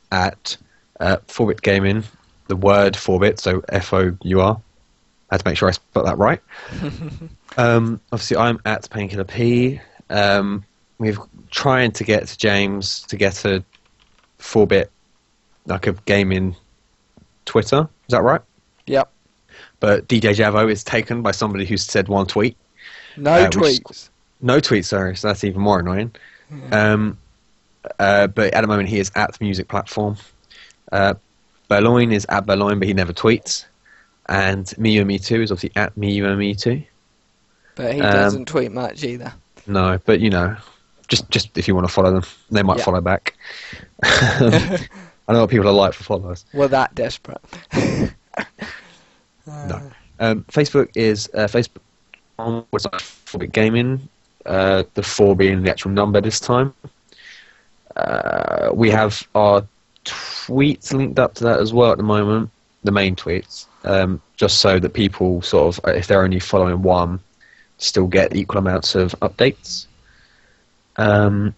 Speaker 4: 4bit Gaming. The word 4bit, so FOUR. I had to make sure I spelled that right. Obviously, I'm at PayneKillerP. We're trying to get James to get a 4bit, like a gaming Twitter. Is that right?
Speaker 2: Yep.
Speaker 4: But djjavo is taken by somebody who's said one tweet.
Speaker 2: No tweets.
Speaker 4: No tweets, sorry. So that's even more annoying. Yeah. But at the moment, he is at the music platform. Burloin is at Burloin, but he never tweets. And Me Too is obviously at Me Too.
Speaker 2: But he doesn't tweet much either.
Speaker 4: No, but you know, just if you want to follow them, they might
Speaker 2: Yeah.
Speaker 4: follow back. I know what people are like for followers.
Speaker 2: We're that desperate.
Speaker 4: No. Facebook is Facebook on website 4-bit gaming. The 4 being the actual number this time. We have our tweets linked up to that as well at the moment, the main tweets, just so that people sort of, if they're only following one, still get equal amounts of updates. And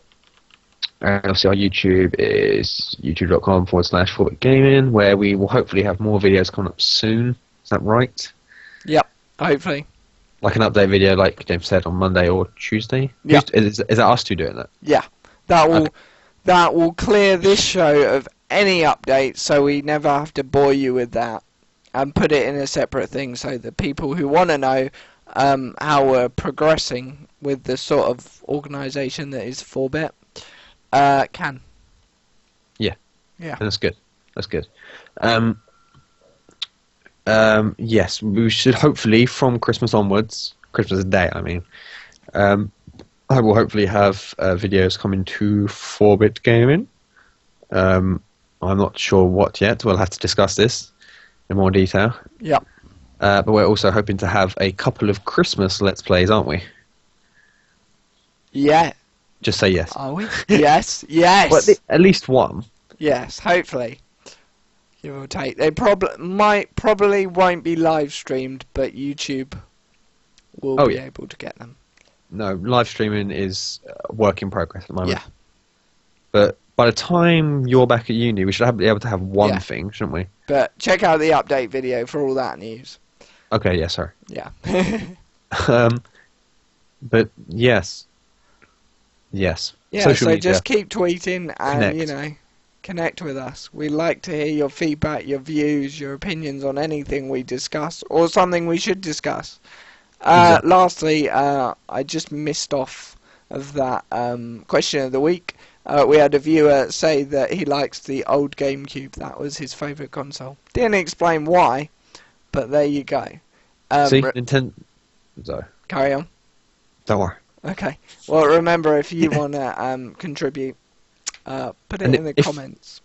Speaker 4: obviously our YouTube is youtube.com/4bit gaming, where we will hopefully have more videos coming up soon. Is that right?
Speaker 2: Yep, hopefully.
Speaker 4: Like an update video, like James said, on Monday or Tuesday?
Speaker 2: Yeah.
Speaker 4: Is that us two doing that?
Speaker 2: Yeah, that will clear this show of any updates, so we never have to bore you with that, and put it in a separate thing, so the people who want to know how we're progressing with the sort of organisation that is 4-bit can.
Speaker 4: Yeah.
Speaker 2: Yeah.
Speaker 4: That's good. That's good. Yes, we should hopefully from Christmas onwards, Christmas Day, I mean, I will hopefully have videos coming to 4-bit gaming. I'm not sure what yet. We'll have to discuss this in more detail.
Speaker 2: Yep.
Speaker 4: But we're also hoping to have a couple of Christmas Let's Plays, aren't we?
Speaker 2: Yeah.
Speaker 4: Just say yes.
Speaker 2: Are we? Yes. Yes.
Speaker 4: Well, at least one.
Speaker 2: Yes. Hopefully. Give or take. They probably won't be live streamed, but YouTube will be able to get them.
Speaker 4: No, live streaming is a work in progress at the moment.
Speaker 2: Yeah.
Speaker 4: But by the time you're back at uni, we should be able to have one thing, shouldn't we?
Speaker 2: But check out the update video for all that news.
Speaker 4: Okay, yeah, sorry.
Speaker 2: Yeah.
Speaker 4: But yes. Yes.
Speaker 2: Yeah,
Speaker 4: Social
Speaker 2: so
Speaker 4: media.
Speaker 2: just keep tweeting and,
Speaker 4: Connect.
Speaker 2: Connect with us. We like to hear your feedback, your views, your opinions on anything we discuss or something we should discuss.
Speaker 4: Exactly.
Speaker 2: Lastly, I just missed off of that question of the week. We had a viewer say that he likes the old GameCube. That was his favourite console. Didn't explain why, but there you go.
Speaker 4: See, Nintendo. Sorry.
Speaker 2: Carry on.
Speaker 4: Don't worry.
Speaker 2: Okay. Well, remember, if you want to contribute, put it
Speaker 4: And
Speaker 2: in the
Speaker 4: if-
Speaker 2: comments.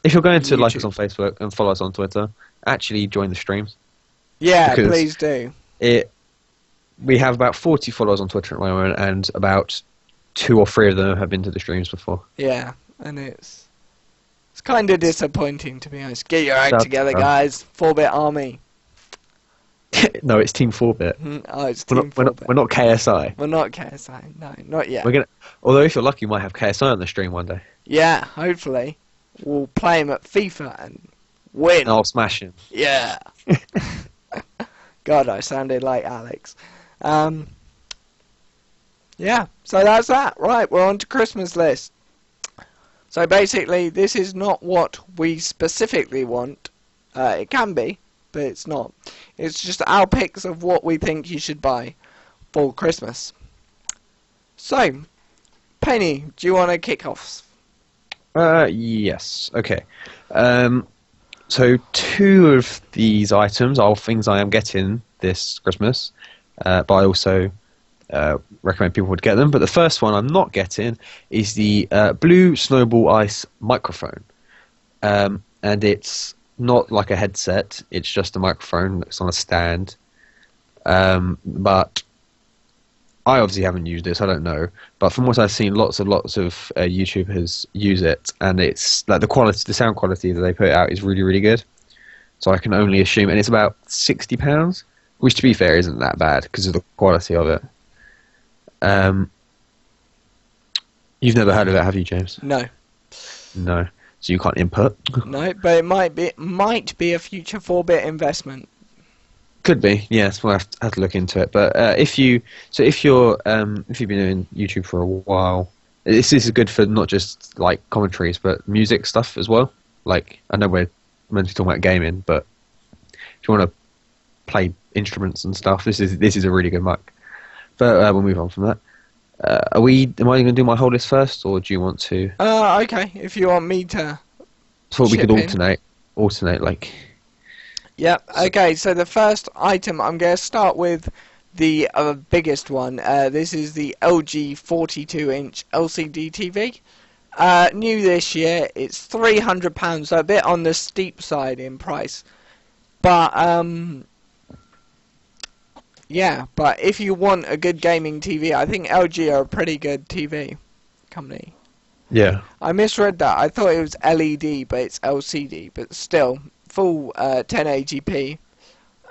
Speaker 4: If you're going to like
Speaker 2: YouTube.
Speaker 4: us on Facebook and follow us on Twitter, actually join the streams.
Speaker 2: Yeah,
Speaker 4: because-
Speaker 2: please do.
Speaker 4: We have about 40 followers on Twitter at the moment, and about 2 or 3 of them have been to the streams before.
Speaker 2: Yeah, and it's kind of disappointing, to be honest. Get your act
Speaker 4: Shut
Speaker 2: together,
Speaker 4: up.
Speaker 2: guys. 4-bit army.
Speaker 4: No, it's Team 4-bit.
Speaker 2: Oh, it's
Speaker 4: We're
Speaker 2: Team
Speaker 4: not, we're,
Speaker 2: 4-bit.
Speaker 4: not, we're not KSI.
Speaker 2: We're not KSI. No, not yet.
Speaker 4: Although if you're lucky, you might have KSI on the stream one day.
Speaker 2: Yeah, hopefully. We'll play him at FIFA and win.
Speaker 4: And I'll smash him.
Speaker 2: Yeah. God, I sounded like Alex. Yeah, so that's that. Right, we're on to Christmas list. So basically, this is not what we specifically want. It can be, but it's not. It's just our picks of what we think you should buy for Christmas. So, Penny, do you want to kick off?
Speaker 4: Yes. Okay. So 2 of these items are things I am getting this Christmas, but I also recommend people would get them. But the first one I'm not getting is the Blue Snowball Ice microphone, and it's not like a headset. It's just a microphone that's on a stand. But I obviously haven't used it, so I don't know. But from what I've seen, lots of YouTubers use it, and it's like the sound quality that they put out is really, really good. So I can only assume, and it's about £60, which to be fair isn't that bad because of the quality of it. You've never heard of it, have you, James?
Speaker 2: No.
Speaker 4: No. So you can't input?
Speaker 2: No, but it might be a future 4-bit investment.
Speaker 4: Could be, yes. We'll have to look into it. But if you've been doing YouTube for a while, this is good for not just like commentaries, but music stuff as well. Like I know we're meant to be talking about gaming, but if you want to play instruments and stuff, this is a really good mic. But we'll move on from that. Am I going to do my whole list first, or do you want to?
Speaker 2: Okay. If you want me to.
Speaker 4: Thought we could
Speaker 2: chip in.
Speaker 4: alternate like.
Speaker 2: Yep. Okay. So the first item I'm going to start with the biggest one. This is the LG 42-inch LCD TV. New this year. It's £300, so a bit on the steep side in price. But yeah, but if you want a good gaming TV, I think LG are a pretty good TV company.
Speaker 4: Yeah.
Speaker 2: I misread that. I thought it was LED, but it's LCD. But still, full 1080p.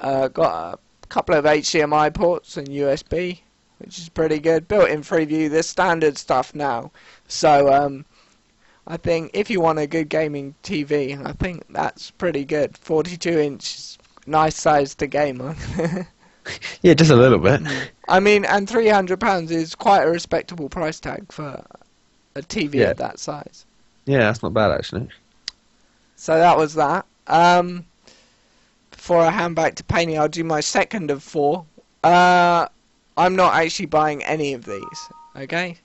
Speaker 2: Got a couple of HDMI ports and USB, which is pretty good. Built-in Freeview, the standard stuff now. So I think if you want a good gaming TV, I think that's pretty good. 42-inch, nice size to game on.
Speaker 4: Yeah, just a little bit.
Speaker 2: I mean, and £300 is quite a respectable price tag for a TV of that size.
Speaker 4: Yeah, that's not bad actually.
Speaker 2: So that was that. Before I hand back to Penny, I'll do my second of 4. I'm not actually buying any of these. Okay.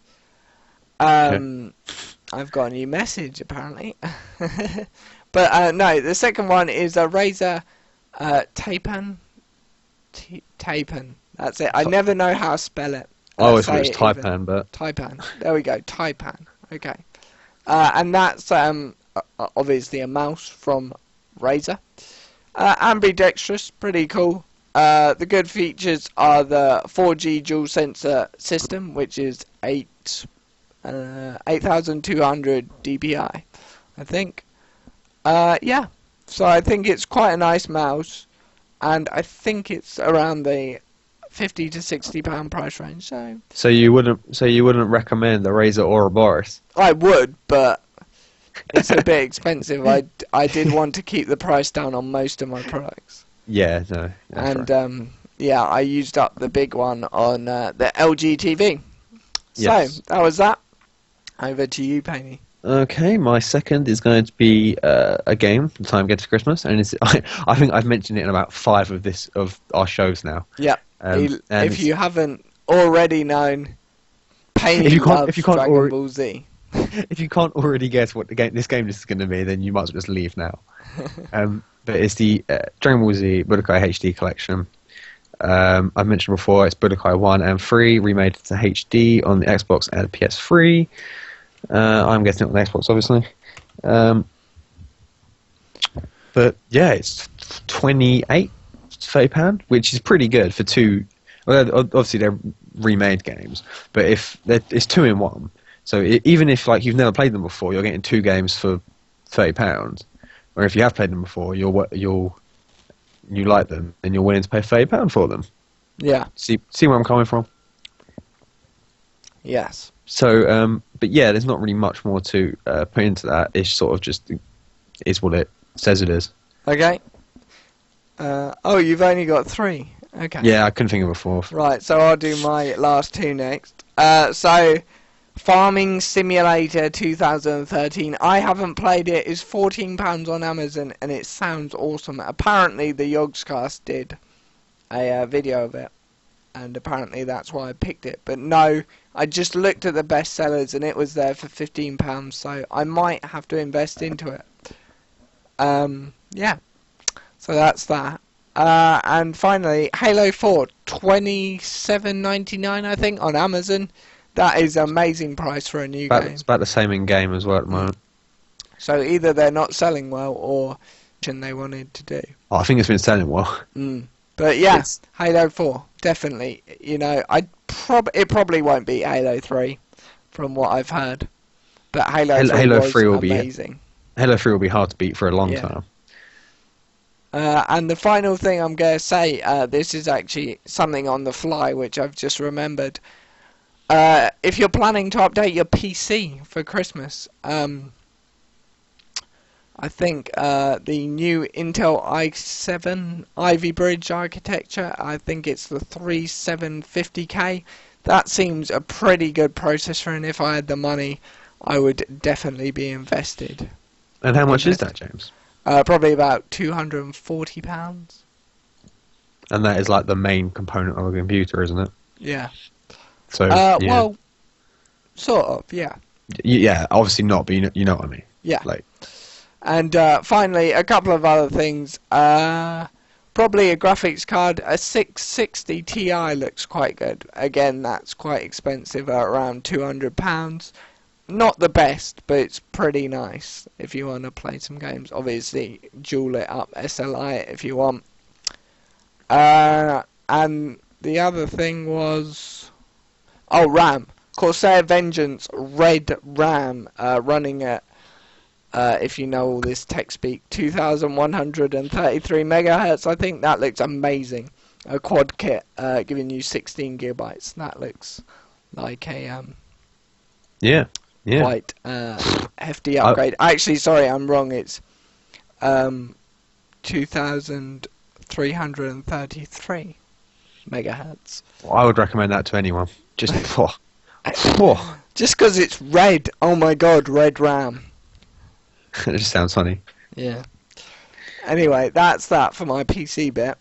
Speaker 2: I've got a new message apparently. But no, the second one is a Razer Taipan. Taipan. That's it. I never know how to spell it.
Speaker 4: I always thought it was Taipan, but
Speaker 2: Taipan. There we go. Taipan. Okay. And that's obviously a mouse from Razer. Ambidextrous, pretty cool. The good features are the 4G dual sensor system, which is 8,200 dpi, I think. Yeah. So I think it's quite a nice mouse, and I think it's around the £50 to £60 price range. So
Speaker 4: you wouldn't recommend the Razer Ouroboros?
Speaker 2: I would, but it's a bit expensive. I did want to keep the price down on most of my products.
Speaker 4: Yeah, no.
Speaker 2: And
Speaker 4: right.
Speaker 2: Yeah, I used up the big one on the LG TV.
Speaker 4: Yes.
Speaker 2: So that was that. Over to you, Penny.
Speaker 4: Okay, my second is going to be a game. The time gets to Christmas, and I think I've mentioned it in about 5 of our shows now.
Speaker 2: Yeah. If you haven't already known, Penny loves Dragon Ball Z.
Speaker 4: If you can't already guess what this game is going to be, then you might as well just leave now. But it's the Dragon Ball Z Budokai HD collection. I've mentioned before, it's Budokai 1 and 3 remade to HD on the Xbox and PS3. I'm getting it on the Xbox, obviously. But yeah, it's £28, which is pretty good for 2. Well, obviously they're remade games, but if it's 2 in 1. So even if like you've never played them before, you're getting 2 games for £30. Or if you have played them before, you like them, and you're willing to pay £30 for them.
Speaker 2: Yeah.
Speaker 4: See where I'm coming from?
Speaker 2: Yes.
Speaker 4: So, but yeah, there's not really much more to put into that. It's sort of just is what it says it is.
Speaker 2: Okay. Oh, you've only got 3. Okay.
Speaker 4: Yeah, I couldn't think of a 4th.
Speaker 2: Right, so I'll do my last 2 next. So, Farming Simulator 2013. I haven't played it. It's £14 on Amazon, and it sounds awesome. Apparently, the Yogscast did a video of it, and apparently that's why I picked it. But no, I just looked at the bestsellers, and it was there for £15, so I might have to invest into it. Yeah, so that's that. And finally, Halo 4, $27.99, I think, on Amazon. That is an amazing price for a new game.
Speaker 4: It's about the same in game as well at the moment.
Speaker 2: So either they're not selling well, or they wanted to do.
Speaker 4: Oh, I think it's been selling well.
Speaker 2: But yeah, Halo 4, definitely. You know, it probably won't be Halo 3, from what I've heard. But Halo 3 was amazing.
Speaker 4: Halo 3 will be hard to beat for a long time.
Speaker 2: And the final thing I'm going to say, this is actually something on the fly, which I've just remembered. If you're planning to update your PC for Christmas, I think the new Intel i7 Ivy Bridge architecture, I think it's the 3750K, that seems a pretty good processor, and if I had the money, I would definitely be invested.
Speaker 4: And how much is that, James?
Speaker 2: Probably about £240.
Speaker 4: And that is like the main component of a computer, isn't it?
Speaker 2: Yeah.
Speaker 4: So, yeah.
Speaker 2: Well, sort of, yeah.
Speaker 4: Yeah, obviously not, but you know what I mean.
Speaker 2: Yeah.
Speaker 4: Like.
Speaker 2: And finally, a couple of other things. probably a graphics card. A 660 Ti looks quite good. Again, that's quite expensive at around £200. Not the best, but it's pretty nice if you want to play some games. Obviously, dual it up, SLI it if you want. And the other thing was... Oh, RAM. Corsair Vengeance Red RAM running at, if you know all this tech speak, 2133 megahertz. I think that looks amazing. A quad kit giving you 16 gigabytes. That looks like a quite hefty upgrade. Actually, sorry, I'm wrong. It's 2333 megahertz.
Speaker 4: I would recommend that to anyone. Just
Speaker 2: just because it's red. Oh my god, red RAM.
Speaker 4: It just sounds funny.
Speaker 2: Yeah. Anyway, that's that for my PC bit.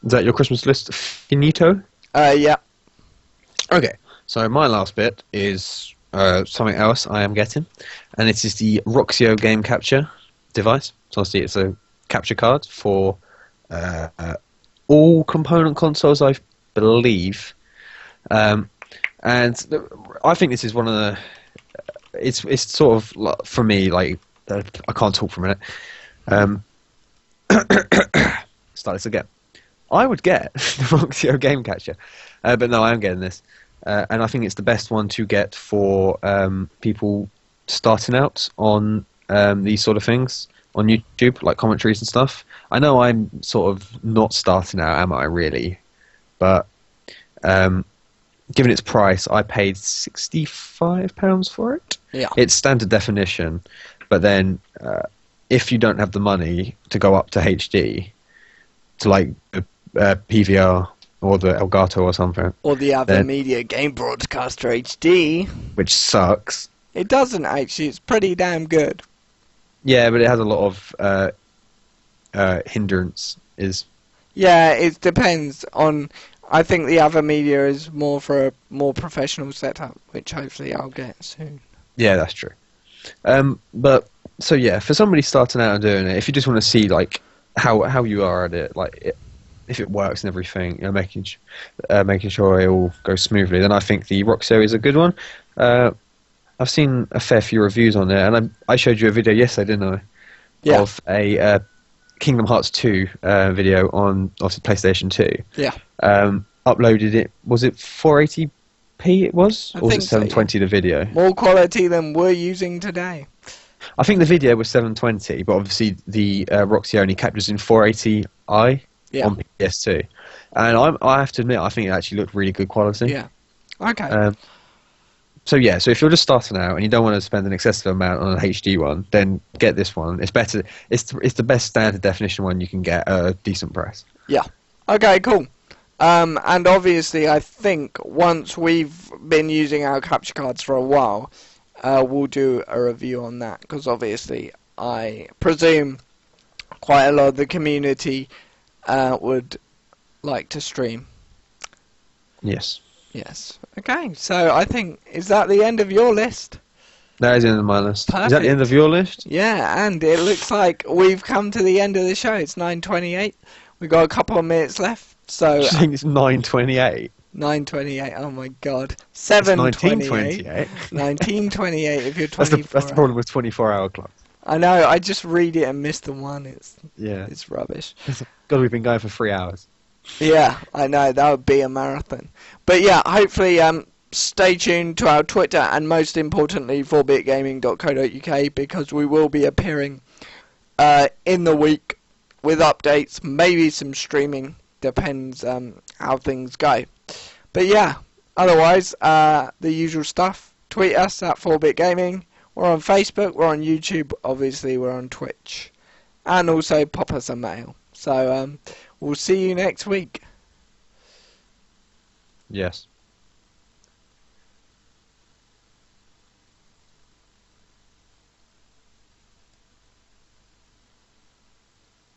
Speaker 4: Is that your Christmas list finito?
Speaker 2: Yeah.
Speaker 4: Okay, so my last bit is something else I am getting, and it is the Roxio game capture device. So obviously it's a capture card for all component consoles, I believe. And I think this is one of the... It's sort of, for me, like... I can't talk for a minute. Start this again. I would get the Roxio game capture, but no, I am getting this. And I think it's the best one to get for people starting out on these sort of things on YouTube, like commentaries and stuff. I know I'm sort of not starting out, am I, really? But given its price, I paid £65 for it.
Speaker 2: Yeah.
Speaker 4: It's standard definition, but then if you don't have the money to go up to HD, to like PVR or the Elgato or something,
Speaker 2: or the other media game broadcaster HD,
Speaker 4: which sucks.
Speaker 2: It doesn't actually. It's pretty damn good.
Speaker 4: Yeah, but it has a lot of hindrance.
Speaker 2: Yeah, it depends on. I think the other media is more for a more professional setup, which hopefully I'll get soon.
Speaker 4: Yeah, that's true. But so yeah, for somebody starting out and doing it, if you just want to see like how you are at it, like if it works and everything, you know, making sure it all goes smoothly, then I think the Roxio is a good one. I've seen a fair few reviews on it, and I showed you a video yesterday, didn't I?
Speaker 2: Yeah.
Speaker 4: Of a Kingdom Hearts 2 video on obviously PlayStation 2.
Speaker 2: Yeah.
Speaker 4: Uploaded it. Was it 480p? It was, or was it 720? The video.
Speaker 2: More quality than we're using today.
Speaker 4: I think the video was 720, but obviously the Roxy only captures in 480i on PS2. And I have to admit, I think it actually looked really good quality.
Speaker 2: Yeah. Okay.
Speaker 4: So yeah, so if you're just starting out and you don't want to spend an excessive amount on an HD one, then get this one. It's better. It's the best standard definition one you can get at a decent price.
Speaker 2: Yeah. Okay. Cool. And obviously, I think once we've been using our capture cards for a while, we'll do a review on that, because obviously I presume quite a lot of the community would like to stream.
Speaker 4: Yes.
Speaker 2: Yes. Okay, so I think, is that the end of your list?
Speaker 4: That is the end of my list.
Speaker 2: Perfect.
Speaker 4: Is that the end of your list?
Speaker 2: Yeah, and it looks like we've come to the end of the show. It's 9:28. We've got a couple of minutes left, so...
Speaker 4: I think it's 9:28.
Speaker 2: 9:28, oh my god. 7:28.
Speaker 4: 19:28.
Speaker 2: 19:28 if you're 24.
Speaker 4: That's the problem with 24-hour clocks.
Speaker 2: I know, I just read it and miss the one. It's rubbish.
Speaker 4: God, we've been going for 3 hours.
Speaker 2: Yeah, I know, that would be a marathon. But yeah, hopefully stay tuned to our Twitter, and most importantly 4bitgaming.co.uk, because we will be appearing in the week with updates, maybe some streaming, depends how things go. But yeah, otherwise, the usual stuff. Tweet us at 4bitgaming. We're on Facebook, we're on YouTube, obviously we're on Twitch. And also pop us a mail. So we'll see you next week.
Speaker 4: Yes.